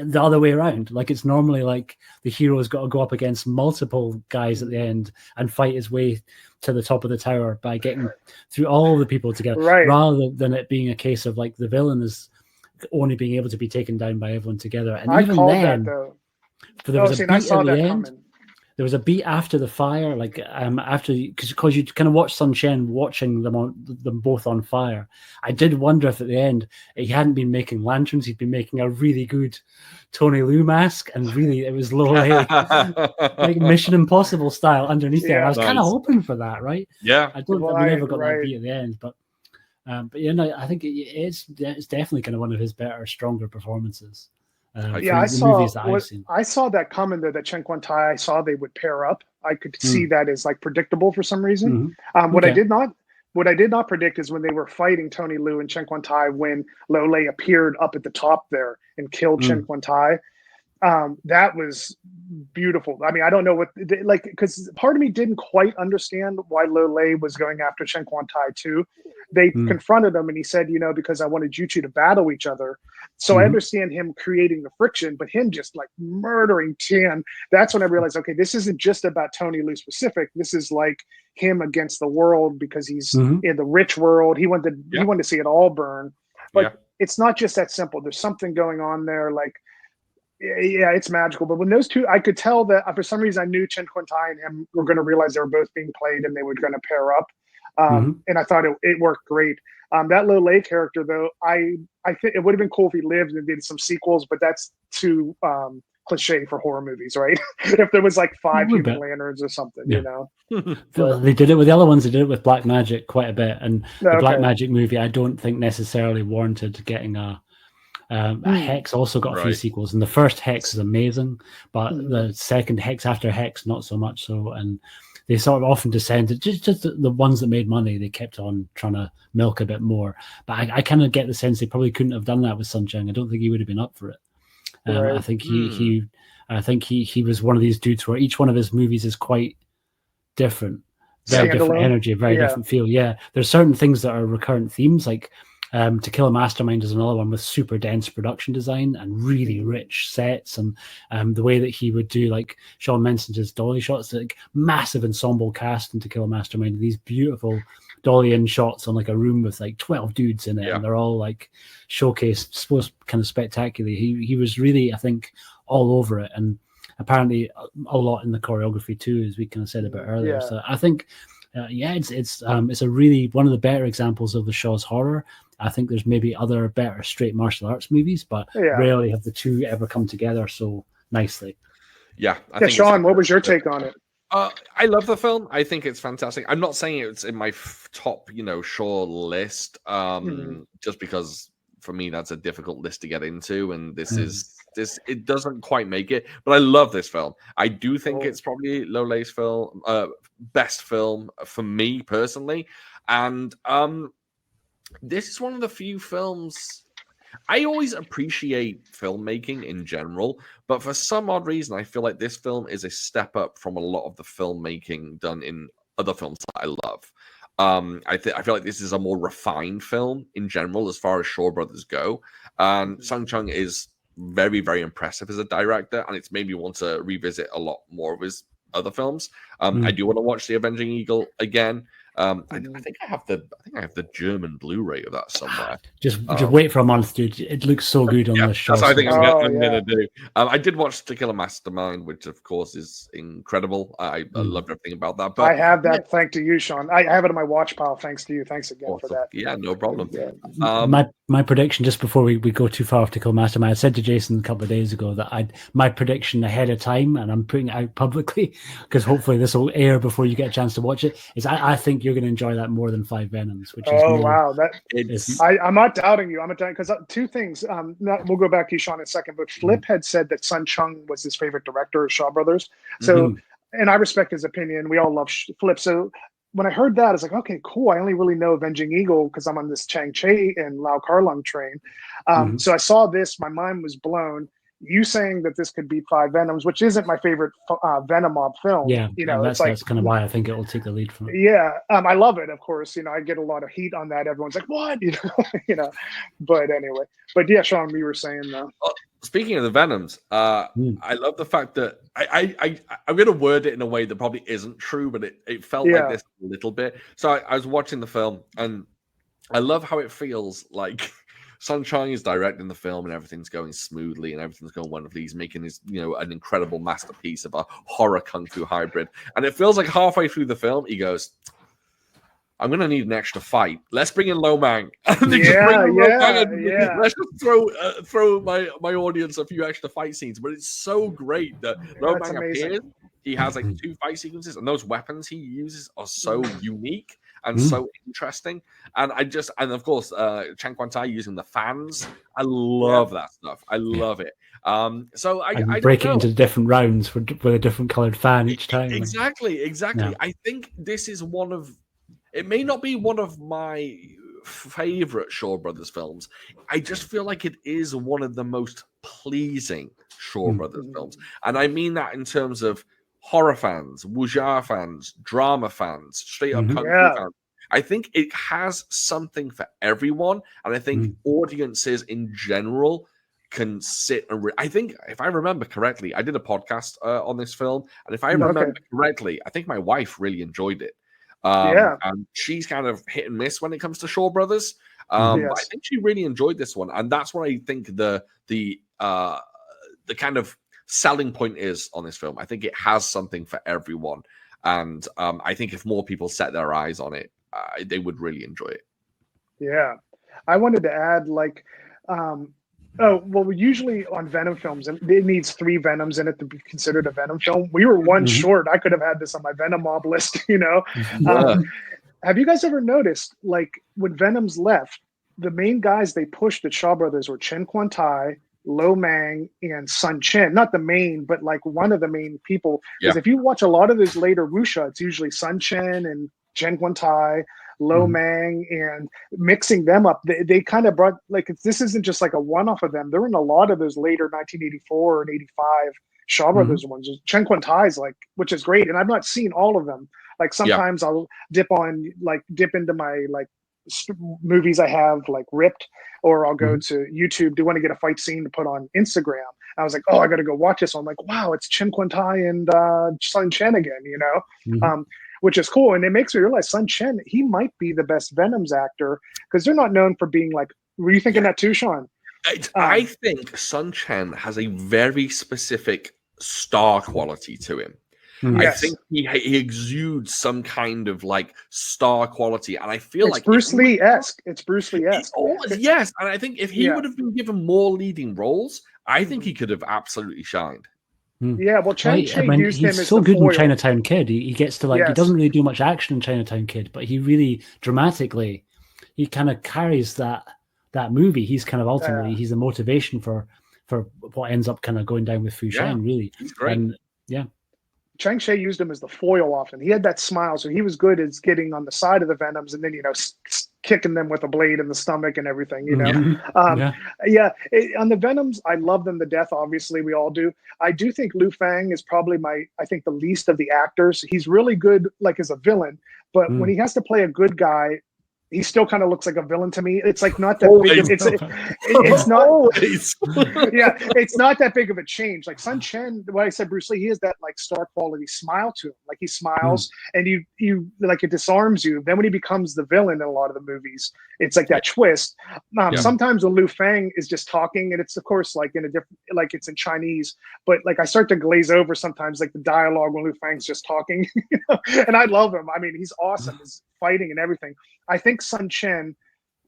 the other way around. Like, it's normally like the hero's got to go up against multiple guys at the end and fight his way to the top of the tower by getting through all the people together, rather than it being a case of like the villain is only being able to be taken down by everyone together. And I even then, there was a beat at the end. There was a beat after the fire, like after, because you kind of watch Sun Shen watching them both on fire. I did wonder if at the end he hadn't been making lanterns; he'd been making a really good Tony Lu mask, and really it was low like Mission Impossible style underneath there. I was kind of hoping for that, right? Yeah, we never got that beat at the end, but I think it's definitely kind of one of his better, stronger performances. I saw that coming though, that Chen Quan Tai. I saw they would pair up. I could see that as like predictable for some reason. What I did not predict is when they were fighting Tony Lu and Chen Quan Tai, when Lole appeared up at the top there and killed Chen Quan Tai. That was beautiful. I mean, I don't know what, like, because part of me didn't quite understand why Lole was going after Chen Quan Tai too. They confronted him and he said, because I wanted you two to battle each other. So I understand him creating the friction, but him just like murdering Tian. That's when I realized, okay, this isn't just about Tony Lu specific. This is like him against the world because he's in the rich world. He wanted to see it all burn. But it's not just that simple. There's something going on there. Like, yeah, it's magical. But when those two, I could tell that for some reason I knew Chen Quan Tai and him were going to realize they were both being played and they were going to pair up. And I thought it worked great. That Lole character, though, I think it would have been cool if he lived and did some sequels, but that's too cliche for horror movies, right? If there was like 5 Human Lanterns or something, They did it with the other ones. They did it with Black Magic quite a bit, and the Black Magic movie, I don't think necessarily warranted getting a Hex. Also got a few sequels, and the first Hex is amazing, but the second Hex after Hex, not so much so, and they sort of often descended, just the ones that made money, they kept on trying to milk a bit more. But I kind of get the sense they probably couldn't have done that with Sun Cheng. I don't think he would have been up for it. I think he was one of these dudes where each one of his movies is quite different, very different energy, very different feel. Yeah, there's certain things that are recurrent themes, like To Kill a Mastermind is another one with super dense production design and really rich sets, and the way that he would do, like Shaun mentioned, his dolly shots, like massive ensemble cast in To Kill a Mastermind, these beautiful dolly in shots on like a room with like 12 dudes in it, and they're all like showcased, supposed kind of spectacularly. He was really, I think, all over it, and apparently a lot in the choreography too, as we kind of said a bit earlier. So I think it's a really one of the better examples of the Shaw's horror. I think there's maybe other better straight martial arts movies, but rarely have the two ever come together so nicely. Yeah, I think Shaun, what was your take on it? I love the film. I think it's fantastic. I'm not saying it's in my top, Shaw list, just because for me that's a difficult list to get into, and this it doesn't quite make it. But I love this film. I do think it's probably Lole's film, best film for me personally, and this is one of the few films. I always appreciate filmmaking in general, but for some odd reason, I feel like this film is a step up from a lot of the filmmaking done in other films that I love. I feel like this is a more refined film in general as far as Shaw Brothers go. And Sung Chung is very, very impressive as a director, and it's made me want to revisit a lot more of his other films. I do want to watch The Avenging Eagle again. I think I have the German Blu-ray of that somewhere. Just wait for a month, dude. It looks so good on the show. That's what I think I'm gonna do. I did watch To Kill a Mastermind, which of course is incredible. I loved everything about that. But I have that thanks to you, Shaun. I have it in my watch pile. Thanks to you. Thanks again for that. Yeah, no problem. My prediction, just before we go too far off To Kill a Mastermind, I said to Jason a couple of days ago that my prediction ahead of time, and I'm putting it out publicly because hopefully this will air before you get a chance to watch it, is I think you're going to enjoy that more than 5 Venoms. Which is wow, I'm not doubting you. I'm not doubting because two things. We'll go back to you, Shaun, in a second. But Flip had said that Sun Chung was his favorite director of Shaw Brothers. So, and I respect his opinion. We all love Flip. So when I heard that, I was like, okay, cool. I only really know Avenging Eagle because I'm on this Chang-Chi and Lau Kar-Lung train. So I saw this. My mind was blown. You saying that this could be 5 Venoms, which isn't my favorite Venom mob film. Yeah, that's kind of why I think it will take the lead from it. Yeah, I love it. Of course, I get a lot of heat on that. Everyone's like, "What?" But anyway, yeah, Shaun, we were saying though. Speaking of the Venoms, I love the fact that I'm going to word it in a way that probably isn't true, but it felt like this a little bit. So I was watching the film, and I love how it feels like Sun Chung is directing the film and everything's going smoothly and everything's going wonderfully. He's making his, an incredible masterpiece of a horror kung fu hybrid. And it feels like halfway through the film, he goes, I'm going to need an extra fight. Let's bring in Lo Mang. Let's just throw my audience a few extra fight scenes. But it's so great that Lo Mang appears. He has like 2 fight sequences, and those weapons he uses are so unique and so interesting. And of course, Chang Quan-Tai using the fans. I love that stuff. I love it. So I break it into different rounds with a different colored fan each time. Exactly. Yeah. I think this is it may not be one of my favorite Shaw Brothers films. I just feel like it is one of the most pleasing Shaw Brothers films. And I mean that in terms of horror fans, wuxia fans, drama fans, straight up kung fu fans. I think it has something for everyone, and I think audiences in general can sit and I think, if I remember correctly, I did a podcast on this film, and if I remember correctly, I think my wife really enjoyed it. And she's kind of hit and miss when it comes to Shaw Brothers. But I think she really enjoyed this one, and that's what I think the kind of selling point is on this film. I think it has something for everyone, and I think if more people set their eyes on it, they would really enjoy it. Yeah, I wanted to add usually on Venom films, it needs 3 Venoms in it to be considered a Venom film. We were one short. I could have had this on my Venom mob list. Have you guys ever noticed, like, when Venoms left, the main guys they pushed at Shaw Brothers were Chen Quan-Tai, Lo Mang, and Sun Chen. Not the main, but like one of the main people. Because if you watch a lot of his later wuxia, it's usually Sun Chen and Chen Quan-Tai, Lo Mang, and mixing them up. They kind of brought, like, this isn't just like a one-off of them. They're in a lot of those later 1984 and 85 Shaw Brothers ones. Chen Quan-Tai's, like, which is great. And I've not seen all of them. Like, sometimes I'll dip into my, like, movies I have, like, ripped, or I'll go to YouTube to want to get a fight scene to put on Instagram. I was like, I got to go watch this. So I'm like, wow, it's Chen Quan-Tai and Sun Chen again, which is cool. And it makes me realize Sun Chen, he might be the best Venoms actor, because they're not known for being like, were you thinking that too, Shaun? I think Sun Chen has a very specific star quality to him. I think he exudes some kind of like star quality, and I feel like Bruce Lee-esque. It's Bruce Lee-esque. Yes, and I think if he would have been given more leading roles, I think he could have absolutely shined. Yeah, well, Chang-Chi used him as so good foil. in Chinatown Kid. He gets to he doesn't really do much action in Chinatown Kid, but he really dramatically, he kind of carries that movie. He's kind of ultimately he's the motivation for what ends up kind of going down with Fu Shan. Really, he's great. And, Chang-Chi used him as the foil often. He had that smile, so he was good at getting on the side of the Venoms and then, kicking them with a blade in the stomach and everything, on the Venoms, I love them to death. Obviously, we all do. I do think Liu Fang is probably the least of the actors. He's really good, like, as a villain, but when he has to play a good guy, he still kind of looks like a villain to me. It's like not that big. It's not. Yeah, it's not that big of a change. Like Sun Chen, what I said, Bruce Lee, he has that like star quality smile to him. Like he smiles and you like it disarms you. Then when he becomes the villain in a lot of the movies, it's like that twist. Sometimes when Liu Fang is just talking, and it's of course like in a different, like it's in Chinese, but like I start to glaze over sometimes, like the dialogue when Liu Fang's just talking, and I love him. I mean, he's awesome. His fighting and everything. I think Sun Chen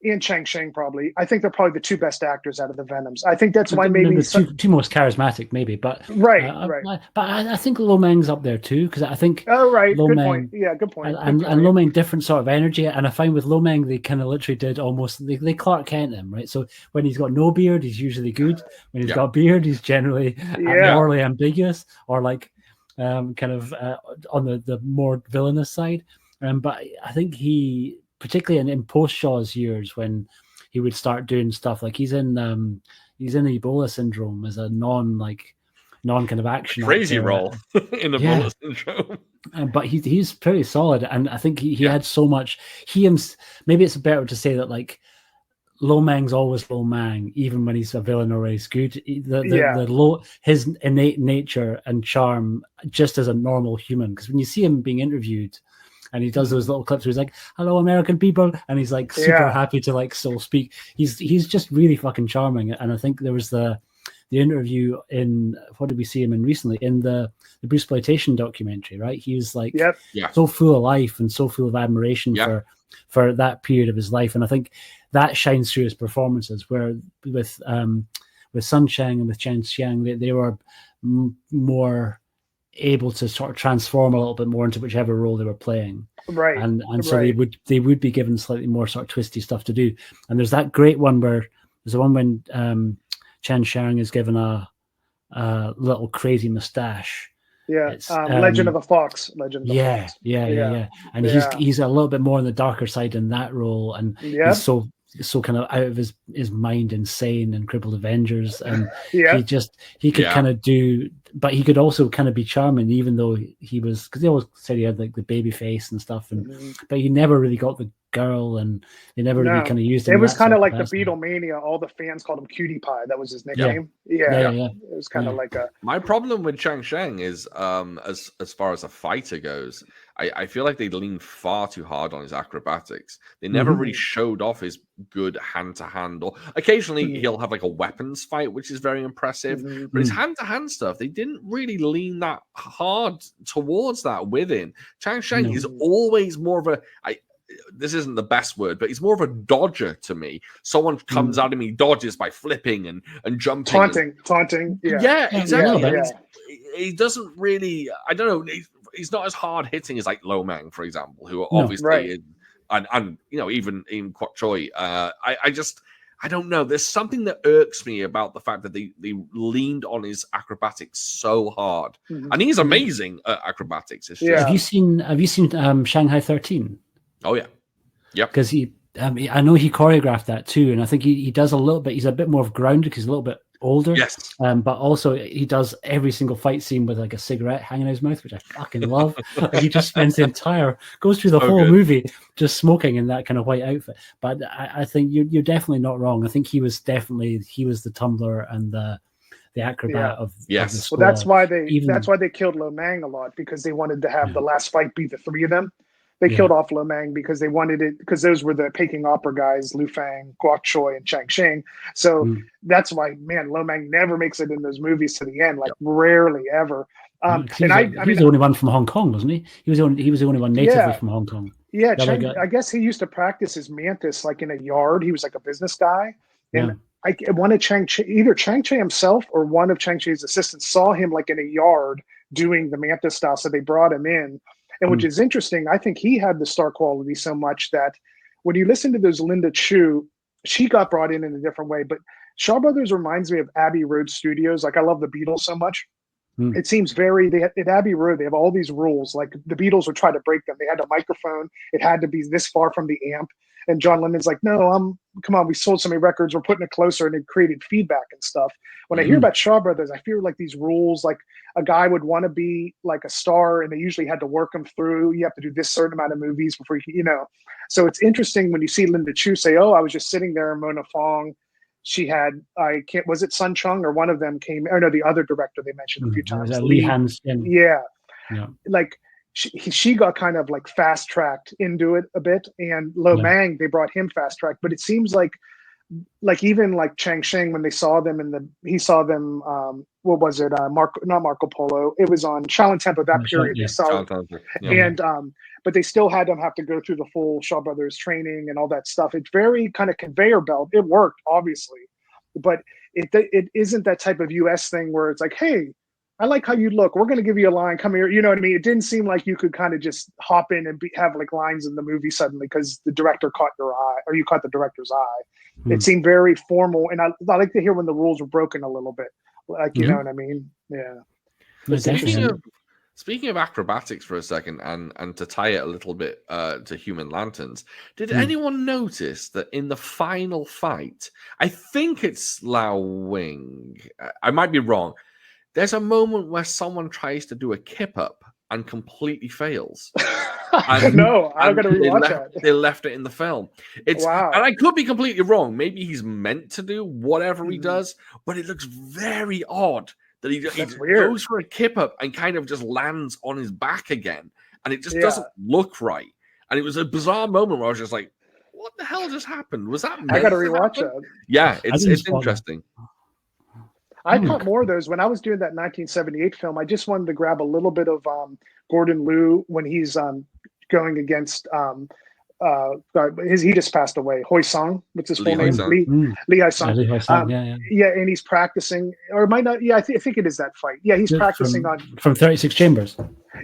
and Chang Sheng probably. I think they're probably the two best actors out of the Venoms. I think that's why maybe the two most charismatic, maybe. But right. But I think Lo Mang's up there too, because I think. Oh right, Lo good Mang, point. Yeah, good point. And Lo Mang, different sort of energy, and I find with Lo Mang they kind of literally did almost they Clark Kent him, right? So when he's got no beard, he's usually good. When he's got a beard, he's generally morally ambiguous or like kind of on the more villainous side. But I think he, particularly in post Shaw's years, when he would start doing stuff like he's in Ebola syndrome as a non kind of action crazy actor. role in Ebola syndrome. But he's pretty solid, and I think he had so much. Maybe it's better to say that like Lo Mang's always Lo Mang, even when he's a villain or he's good. His innate nature and charm, just as a normal human. Because when you see him being interviewed. And he does those little clips where he's like, "Hello, American people," and he's like super happy to like still speak. He's just really fucking charming. And I think there was the interview in, what did we see him in recently, in the Bruceploitation documentary, right? He was like so full of life and so full of admiration for that period of his life. And I think that shines through his performances. Where with Sun Cheng and with Chen Xiang, they were more able to sort of transform a little bit more into whichever role they were playing, right? And so they would be given slightly more sort of twisty stuff to do. And there's that great one where there's the one when Chen Xiang is given a little crazy mustache. Legend of the Fox. Yeah. And he's a little bit more on the darker side in that role, and he's so kind of out of his mind, insane, and crippled Avengers, and he could kind of do, but he could also kind of be charming, even though he was, because they always said he had like the baby face and stuff, and but he never really got the girl, and they never really kind of used him. It was kind of like the Beatlemania. All the fans called him Cutie Pie. That was his nickname. It was kind of like a. My problem with Chang Sheng is, as far as a fighter goes, I feel like they lean far too hard on his acrobatics. They never really showed off his good hand-to-hand, or occasionally he'll have like a weapons fight, which is very impressive. But his hand-to-hand stuff, they didn't really lean that hard towards that with him. Chang Sheng is always more of a... this isn't the best word, but he's more of a dodger to me. Someone comes at him, he dodges by flipping and jumping. Taunting. Yeah, exactly. He doesn't really... I don't know... He's not as hard hitting as like Lo Mang, for example, who are obviously and you know, even in Kwok Choi. I don't know. There's something that irks me about the fact that they leaned on his acrobatics so hard, and he's amazing at acrobatics. Have you seen Shanghai 13? Oh yeah, Because I know he choreographed that too, and I think he does a little bit. He's a bit more grounded because he's a little bit older. Yes. But also he does every single fight scene with like a cigarette hanging out his mouth, which I fucking love. Like, he just spends goes through the whole movie just smoking in that kind of white outfit. But I think you're definitely not wrong. I think he was the tumbler and the acrobat of the squad. Well, that's why they killed Lo Mang a lot, because they wanted to have the last fight be the three of them. They killed off Lo Mang because they wanted it, because those were the Peking opera guys, Liu Fang, Kwok Choi, and Chang Sheng. So that's why, man, Lo Mang never makes it in those movies to the end, like rarely ever. He was the only one from Hong Kong, wasn't he? He was the only one natively from Hong Kong. Yeah, I guess he used to practice his mantis like in a yard. He was like a business guy. And one of either Chang Chi himself or one of Chang Chi's assistants saw him like in a yard doing the mantis style. So they brought him in. And which is interesting, I think he had the star quality so much that when you listen to those Linda Chu, she got brought in a different way. But Shaw Brothers reminds me of Abbey Road Studios. Like, I love the Beatles so much. It seems at Abbey Road, they have all these rules. Like, the Beatles would try to break them. They had a microphone. It had to be this far from the amp. And John Lennon's like, no, come on, we sold so many records, we're putting it closer, and it created feedback and stuff. When I hear about Shaw Brothers, I feel like these rules, like a guy would want to be like a star, and they usually had to work him through. You have to do this certain amount of movies before you know. So it's interesting when you see Linda Chu say, oh, I was just sitting there, Mona Fong. She had, was it Sun Chung or one of them came, or no, the other director they mentioned a few times. Lee Hansen. Yeah. Like she got kind of like fast tracked into it a bit. And Lo Mang, they brought him fast tracked, but it seems like even like Chang Sheng, when they saw them he saw them, what was it? Not Marco Polo. It was on Shaolin Temple, that period. They saw and, but they still had them have to go through the full Shaw Brothers training and all that stuff. It's very kind of conveyor belt. It worked, obviously, but it isn't that type of US thing where it's like, hey, I like how you look. We're going to give you a line. Come here. You know what I mean? It didn't seem like you could kind of just hop in and have like lines in the movie suddenly because the director caught your eye or you caught the director's eye. It seemed very formal. And I like to hear when the rules were broken a little bit. Like, you know what I mean? Yeah. Speaking of acrobatics for a second, and to tie it a little bit to Human Lanterns, did anyone notice that in the final fight, I think it's Lao Wing, I might be wrong, there's a moment where someone tries to do a kip up and completely fails. No, I've got to rewatch that. They left it in the film. And I could be completely wrong. Maybe he's meant to do whatever he does, but it looks very odd that he goes for a kip up and kind of just lands on his back again. And it just doesn't look right. And it was a bizarre moment where I was just like, what the hell just happened? Was that meant I got to rewatch it. Yeah, it's interesting. I caught more of those when I was doing that 1978 film. I just wanted to grab a little bit of Gordon Liu when he's going against he just passed away. Hoi Sung, what's his full name? Lee Hoi Sung. Yeah, and he's practicing, or it might not. Yeah, I think it is that fight. Yeah, he's practicing from 36 Chambers.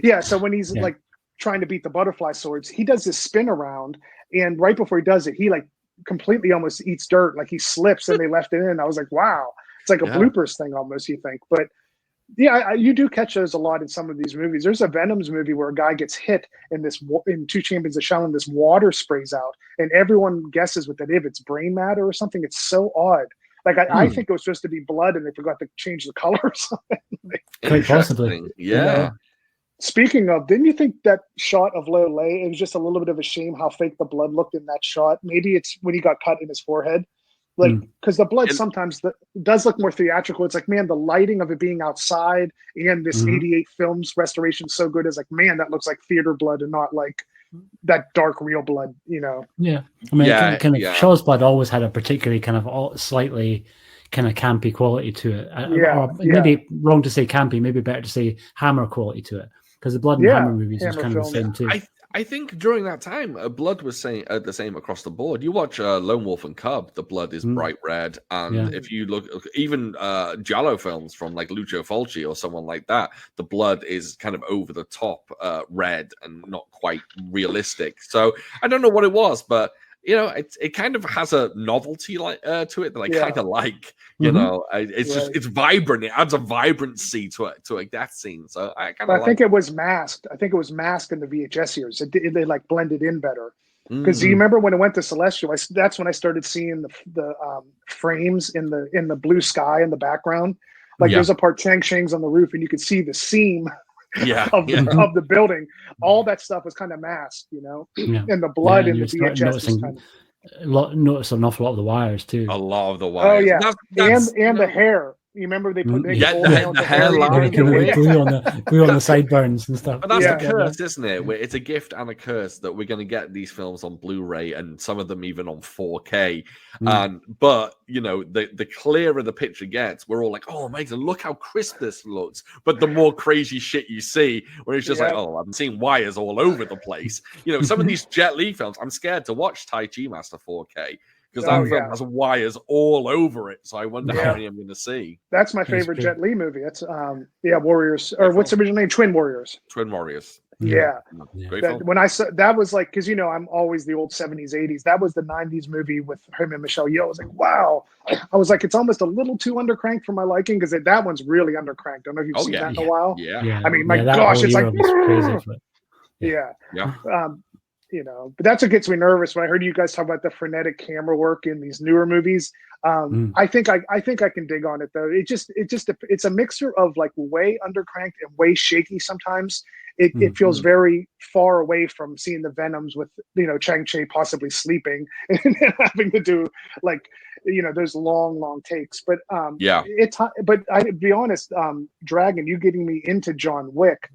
Yeah, so when he's like trying to beat the butterfly swords, he does this spin around, and right before he does it, he like completely almost eats dirt, like he slips, and they left it in. I was like, wow. It's like a bloopers thing almost, you think. But yeah, you do catch those a lot in some of these movies. There's a Venom's movie where a guy gets hit in Two Champions of Shaolin, this water sprays out, and everyone guesses what that is. If it's brain matter or something, it's so odd. Like I think it was supposed to be blood, and they forgot to change the color or something. Quite possibly. Yeah. Speaking of, didn't you think that shot of Lo Lei, it was just a little bit of a shame how fake the blood looked in that shot? Maybe it's when he got cut in his forehead. Like, because the blood sometimes does look more theatrical. It's like, man, the lighting of it being outside and this 88 films restoration so good is like, man, that looks like theater blood and not like that dark real blood, you know? Yeah. I mean, Shaw's blood always had a particularly kind of slightly kind of campy quality to it. Or maybe wrong to say campy, maybe better to say Hammer quality to it. Because the Blood and Hammer movies is kind of the same too. I think during that time, blood was the same across the board. You watch Lone Wolf and Cub, the blood is bright red. And if you look, even Giallo films from like Lucio Fulci or someone like that, the blood is kind of over the top red and not quite realistic. So I don't know what it was, but you know, it kind of has a novelty to it that I kind of like. You know, it's just it's vibrant. It adds a vibrancy to a death scene. So I kind of. I think it was masked. I think it was masked in the VHS years. They like blended in better. Because do you remember when it went to Celestial? That's when I started seeing the frames in the blue sky in the background. Like there's a part Chang Sheng's on the roof, and you could see the seam. Of the building, all that stuff was kind of masked, you know, and the blood in the VHS. Notice an awful lot of the wires too. A lot of the wires. Oh yeah, and the hair. You remember they put the hairline glue on the sideburns and stuff. But that's the curse, isn't it? It's a gift and a curse that we're going to get these films on Blu-ray and some of them even on 4K. But you know, the clearer the picture gets, we're all like, "Oh, amazing! Look how crisp this looks." But the more crazy shit you see, where it's just like, "Oh, I'm seeing wires all over the place." You know, some of these Jet Li films, I'm scared to watch Tai Chi Master 4K. Because that film has wires all over it, so I wonder how many I'm going to see. That's my favorite Jet Li movie. It's Warriors, or what's the original name? Twin Warriors. Twin Warriors. Yeah. When I saw that was like, because you know I'm always the old 70s, 80s. That was the 90s movie with him and Michelle Yeoh. I was like, wow. I was like, it's almost a little too undercranked for my liking because that one's really undercranked. I don't know if you've seen that in a while. Yeah. I mean, my gosh, it's like crazy. but that's what gets me nervous when I heard you guys talk about the frenetic camera work in these newer movies. I think I can dig on it though. It's a mixture of like way undercranked and way shaky sometimes. It feels very far away from seeing the Venoms with Chang-Chi possibly sleeping and having to do like those long takes. But but I be honest, Dragon, you getting me into John Wick.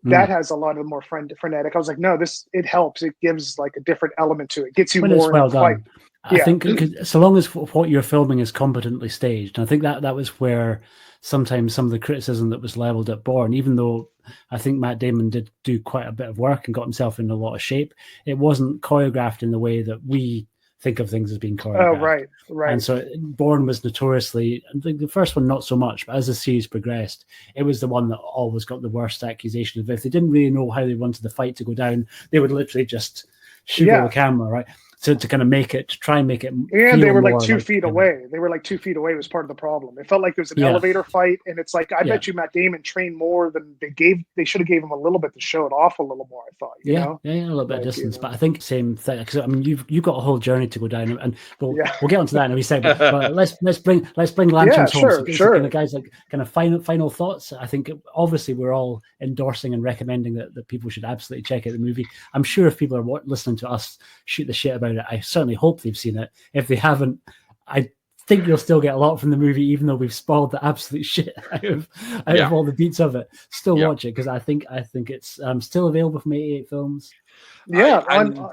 That has a lot of more frenetic. I was like, no, it helps. It gives like a different element to it. Gets you when more it's well in the done. fight. I think so long as what you're filming is competently staged. And I think that was where sometimes some of the criticism that was leveled at Bourne, even though I think Matt Damon did do quite a bit of work and got himself in a lot of shape, it wasn't choreographed in the way that we think of things as being choreographed. Oh, right. And so Bourne was notoriously, I think the first one not so much, but as the series progressed, it was the one that always got the worst accusations. If they didn't really know how they wanted the fight to go down, they would literally just shoot at the camera, right? To kind of try and make it. And they were like 2 feet away. They were like 2 feet away was part of the problem. It felt like it was an elevator fight. And it's like, I bet you Matt Damon trained more than they should have gave him a little bit to show it off a little more, I thought. You know? A little bit of distance. But I think same thing. Because I mean, you've got a whole journey to go down, and we'll get onto that in a wee second. But let's bring Lanterns home. Sure. Kind of guys, like kind of final thoughts. I think obviously we're all endorsing and recommending that people should absolutely check out the movie. I'm sure if people are listening to us shoot the shit about it, I certainly hope they've seen it. If they haven't, I think you'll still get a lot from the movie, even though we've spoiled the absolute shit out of all the beats of it. Still watch it, because I think it's still available from 88 Films. On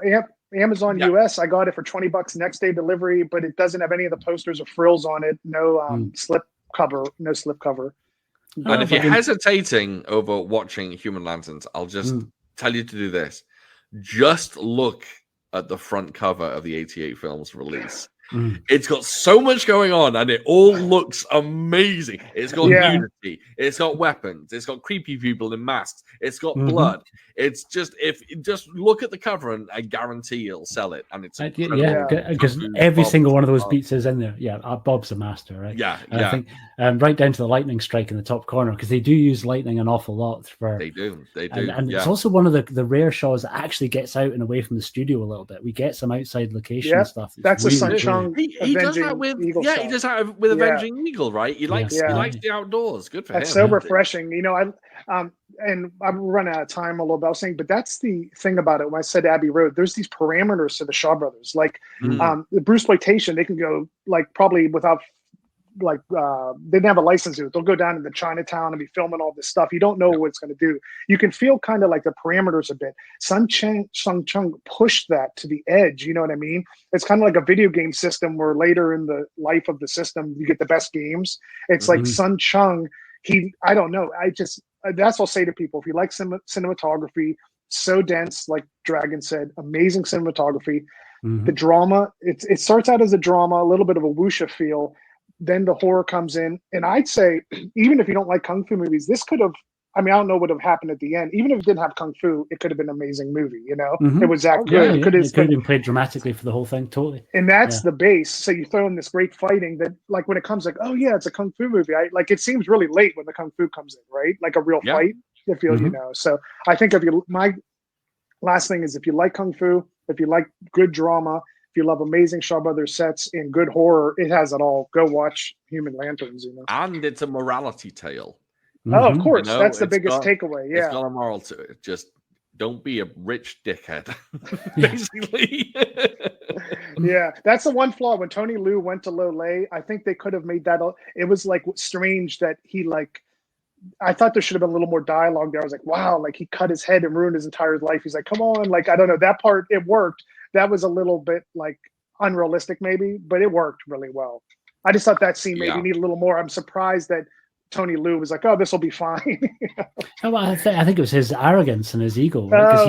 Amazon US. I got it for $20 next day delivery, but it doesn't have any of the posters or frills on it. No slip cover. And if you're hesitating over watching Human Lanterns, I'll just tell you to do this. Just look at the front cover of the 88 Films release. It's got so much going on, and it all looks amazing. It's got nudity, it's got weapons, it's got creepy people in masks, it's got blood. It's just just look at the cover, and I guarantee you'll sell it. And it's because every single one of those beats is in there. Bob's a master, right? I think right down to the lightning strike in the top corner, because they do use lightning an awful lot. They do, and it's also one of the rare shows that actually gets out and away from the studio a little bit. We get some outside location stuff. That's a Sun. He does that with Eagle. He does that with Avenging Eagle, right? He likes the outdoors. Good for him. That's so refreshing. And I'm running out of time a little bit. I was saying, but that's the thing about it. When I said Abbey Road, there's these parameters to the Shaw Brothers. Like the Bruceploitation, they can go like probably without they didn't have a license to it. They'll go down into Chinatown and be filming all this stuff. You don't know what it's going to do. You can feel kind of like the parameters a bit. Sung Chung pushed that to the edge. You know what I mean? It's kind of like a video game system where later in the life of the system, you get the best games. It's like Sun Chung. I don't know. That's what I'll say to people. If you like cinematography, so dense, like Dragon said, amazing cinematography. The drama, it starts out as a drama, a little bit of a wuxia feel. Then the horror comes in. And I'd say, even if you don't like Kung Fu movies, this could have, I don't know what would have happened at the end. Even if it didn't have Kung Fu, it could have been an amazing movie, It was that good. It could have been played dramatically for the whole thing, totally. And that's the base. So you throw in this great fighting that, like, when it comes, like, oh, yeah, it's a Kung Fu movie. It seems really late when the Kung Fu comes in, right? Like a real fight, if you So I think my last thing is, if you like Kung Fu, if you like good drama, if you love amazing Shaw Brothers sets and good horror, it has it all. Go watch Human Lanterns, And it's a morality tale. Oh, of course. That's the biggest takeaway. Yeah. It's got a moral to it. Just don't be a rich dickhead, basically. Yeah. That's the one flaw. When Tony Liu went to Lolay, I think they could have made that. It was like strange that I thought there should have been a little more dialogue there. I was like, wow, he cut his head and ruined his entire life. He's like, come on. I don't know. That part, it worked. That was a little bit unrealistic maybe, but it worked really well. I just thought that scene maybe needed a little more. I'm surprised that Tony Liu was like, oh, this will be fine. I think it was his arrogance and his ego, because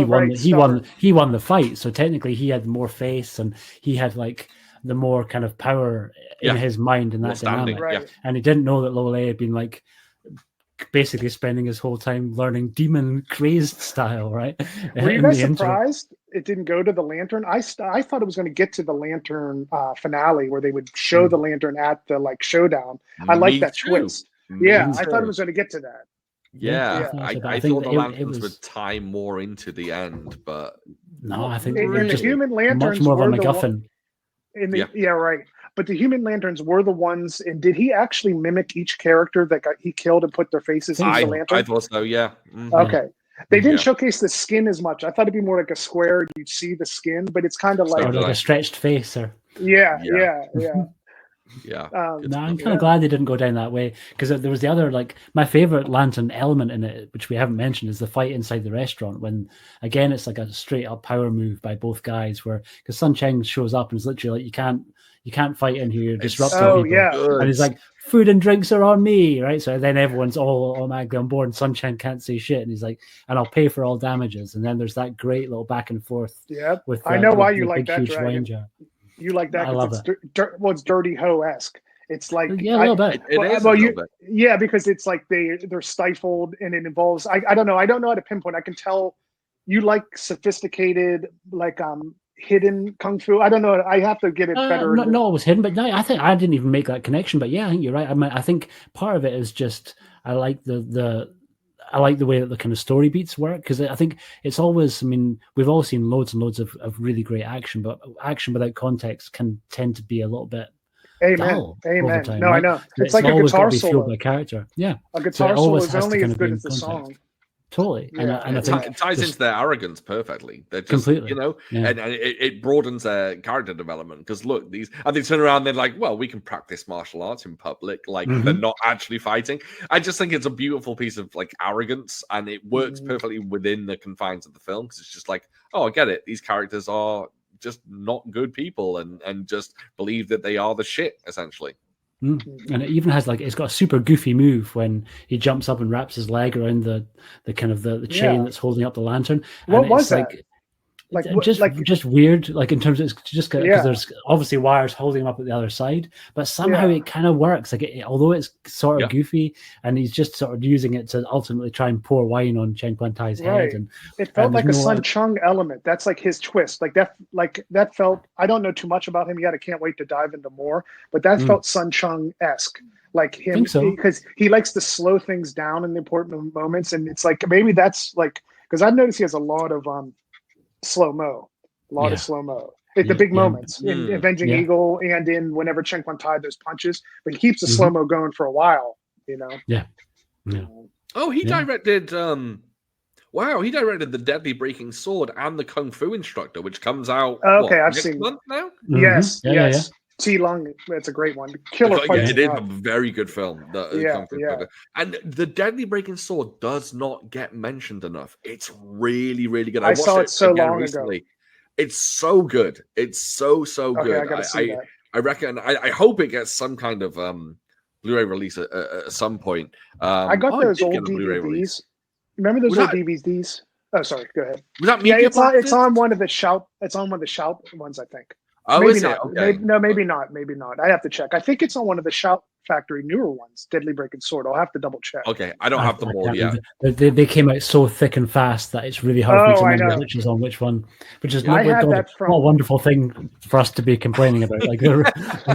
he won the fight. So technically he had more face, and he had the more kind of power in his mind in that dynamic. Right. And he didn't know that Lolay had been basically spending his whole time learning demon crazed style, right? Were you guys surprised it didn't go to the Lantern? I thought it was going to get to the Lantern finale, where they would show the Lantern at the showdown. I like that twist. I thought it was going to get to that. I thought the Lanterns would tie more into the end, but No, I think the Human Lanterns much more of a were MacGuffin. Right. But the Human Lanterns were the ones, and did he actually mimic each character that he killed and put their faces in the lantern? I thought so, yeah. Mm-hmm. Okay. They didn't showcase the skin as much. I thought it'd be more like a square. You'd see the skin, but it's kind of like a stretched face. Or yeah. Yeah. No, I'm kind of glad they didn't go down that way, because there was the other, like, my favorite lantern element in it, which we haven't mentioned, is the fight inside the restaurant, when again it's like a straight up power move by both guys, where because Sun Cheng shows up and is literally like, you can't fight in here, you're disrupting people. And he's like, food and drinks are on me, right? So then everyone's all automatically on board, and Sun Cheng can't say shit, and he's like, and I'll pay for all damages. And then there's that great little back and forth. Yeah, with I know why you like that, Dragon. You like that because it's dirty ho-esque. It's like a little bit. Yeah, because it's like they're stifled, and it involves I don't know how to pinpoint. I can tell you like sophisticated, like hidden kung fu. I don't know. I have to get it better. Not always hidden, but no, I think I didn't even make that connection. But yeah, I think you're right. I mean, I think part of it is just I like the way that the kind of story beats work, because I think it's always, I mean, we've all seen loads and loads of really great action, but action without context can tend to be a little bit dull over time. No, right? I know. It's like a guitar solo. By character. Yeah. A guitar solo is only as good as the song. Totally. Yeah. And I think it ties into their arrogance perfectly. They're just, completely, and it broadens their character development, because look, and they turn around and they're like, well, we can practice martial arts in public, like they're not actually fighting. I just think it's a beautiful piece of like arrogance, and it works perfectly within the confines of the film, because it's just like, oh, I get it. These characters are just not good people and just believe that they are the shit, essentially. And it even has it's got a super goofy move when he jumps up and wraps his leg around the kind of the chain that's holding up the lantern. What was that? Just weird, like in terms of it's just because there's obviously wires holding him up at the other side, but somehow it kind of works. Like although it's sort of goofy, and he's just sort of using it to ultimately try and pour wine on Chen Guantai's head. And it felt like a Sun Chung element. That's like his twist. Like that felt. I don't know too much about him yet. I can't wait to dive into more. But that felt Sun Chung-esque. Like him, because he likes to slow things down in the important moments, and it's like maybe that's like, because I've noticed he has a lot of slow-mo, of slow-mo at the big moments in Avenging Eagle and in whenever Chen Guantai does punches, but he keeps the slow-mo going for a while, Oh, he directed he directed The Deadly Breaking Sword and The Kung Fu Instructor, which comes out I've next seen month now. Yes. T Lung, that's a great one. Killer fight. It is a very good film. And The Deadly Breaking Sword does not get mentioned enough. It's really, really good. I watched saw it so long recently. Ago. It's so good. It's so good. I gotta see that. I reckon. I hope it gets some kind of Blu-ray release at some point. I got those old DVDs. Remember those old DVDs? Oh, sorry. Go ahead. Was that it's on one of the Shout. It's on one of the Shout ones, I think. Oh, maybe is not. it? Okay. Maybe not. I have to check. I think it's on one of the Shout Factory newer ones, Deadly Breaking Sword. I'll have to double check. Okay, I don't have them all yet. They came out so thick and fast that it's really hard for me to remember which is on which one. Which is not a wonderful thing for us to be complaining about. Like the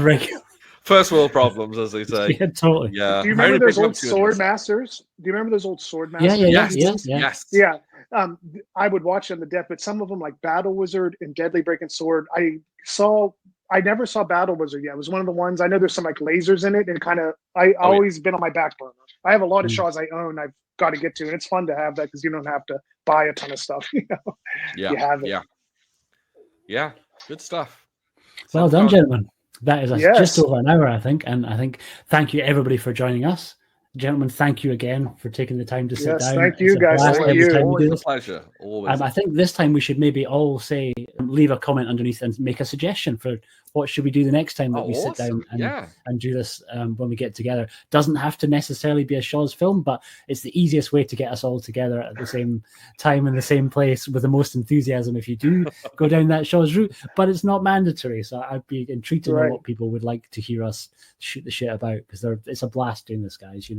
regular first world problems, as they say. Yeah, totally. Yeah. Do you remember those old Sword Masters? Yes. Yeah. I would watch them to death, but some of them, like Battle Wizard and Deadly Breaking Sword, I never saw Battle Wizard yet. It was one of the ones, I know there's some like lasers in it, and always been on my back burner. I have a lot of Shaws I own I've got to get to, and it's fun to have that because you don't have to buy a ton of stuff. You have it. Yeah. Good stuff. Well done, gentlemen. That is just over an hour, I think. And I think thank you everybody for joining us. Gentlemen, thank you again for taking the time to sit down. Thank you, guys. Always a pleasure. Always. I think this time we should maybe all leave a comment underneath and make a suggestion for what should we do the next time that we sit down and do this when we get together. Doesn't have to necessarily be a Shaw's film, but it's the easiest way to get us all together at the same time in the same place with the most enthusiasm if you do go down that Shaw's route. But it's not mandatory, so I'd be intrigued to know what people would like to hear us shoot the shit about, because it's a blast doing this, guys.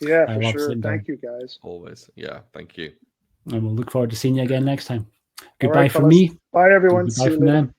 Yeah, for sure. Thank you, guys. Always. Yeah, thank you. And we'll look forward to seeing you again next time. Goodbye from me. Bye, everyone. Goodbye from them.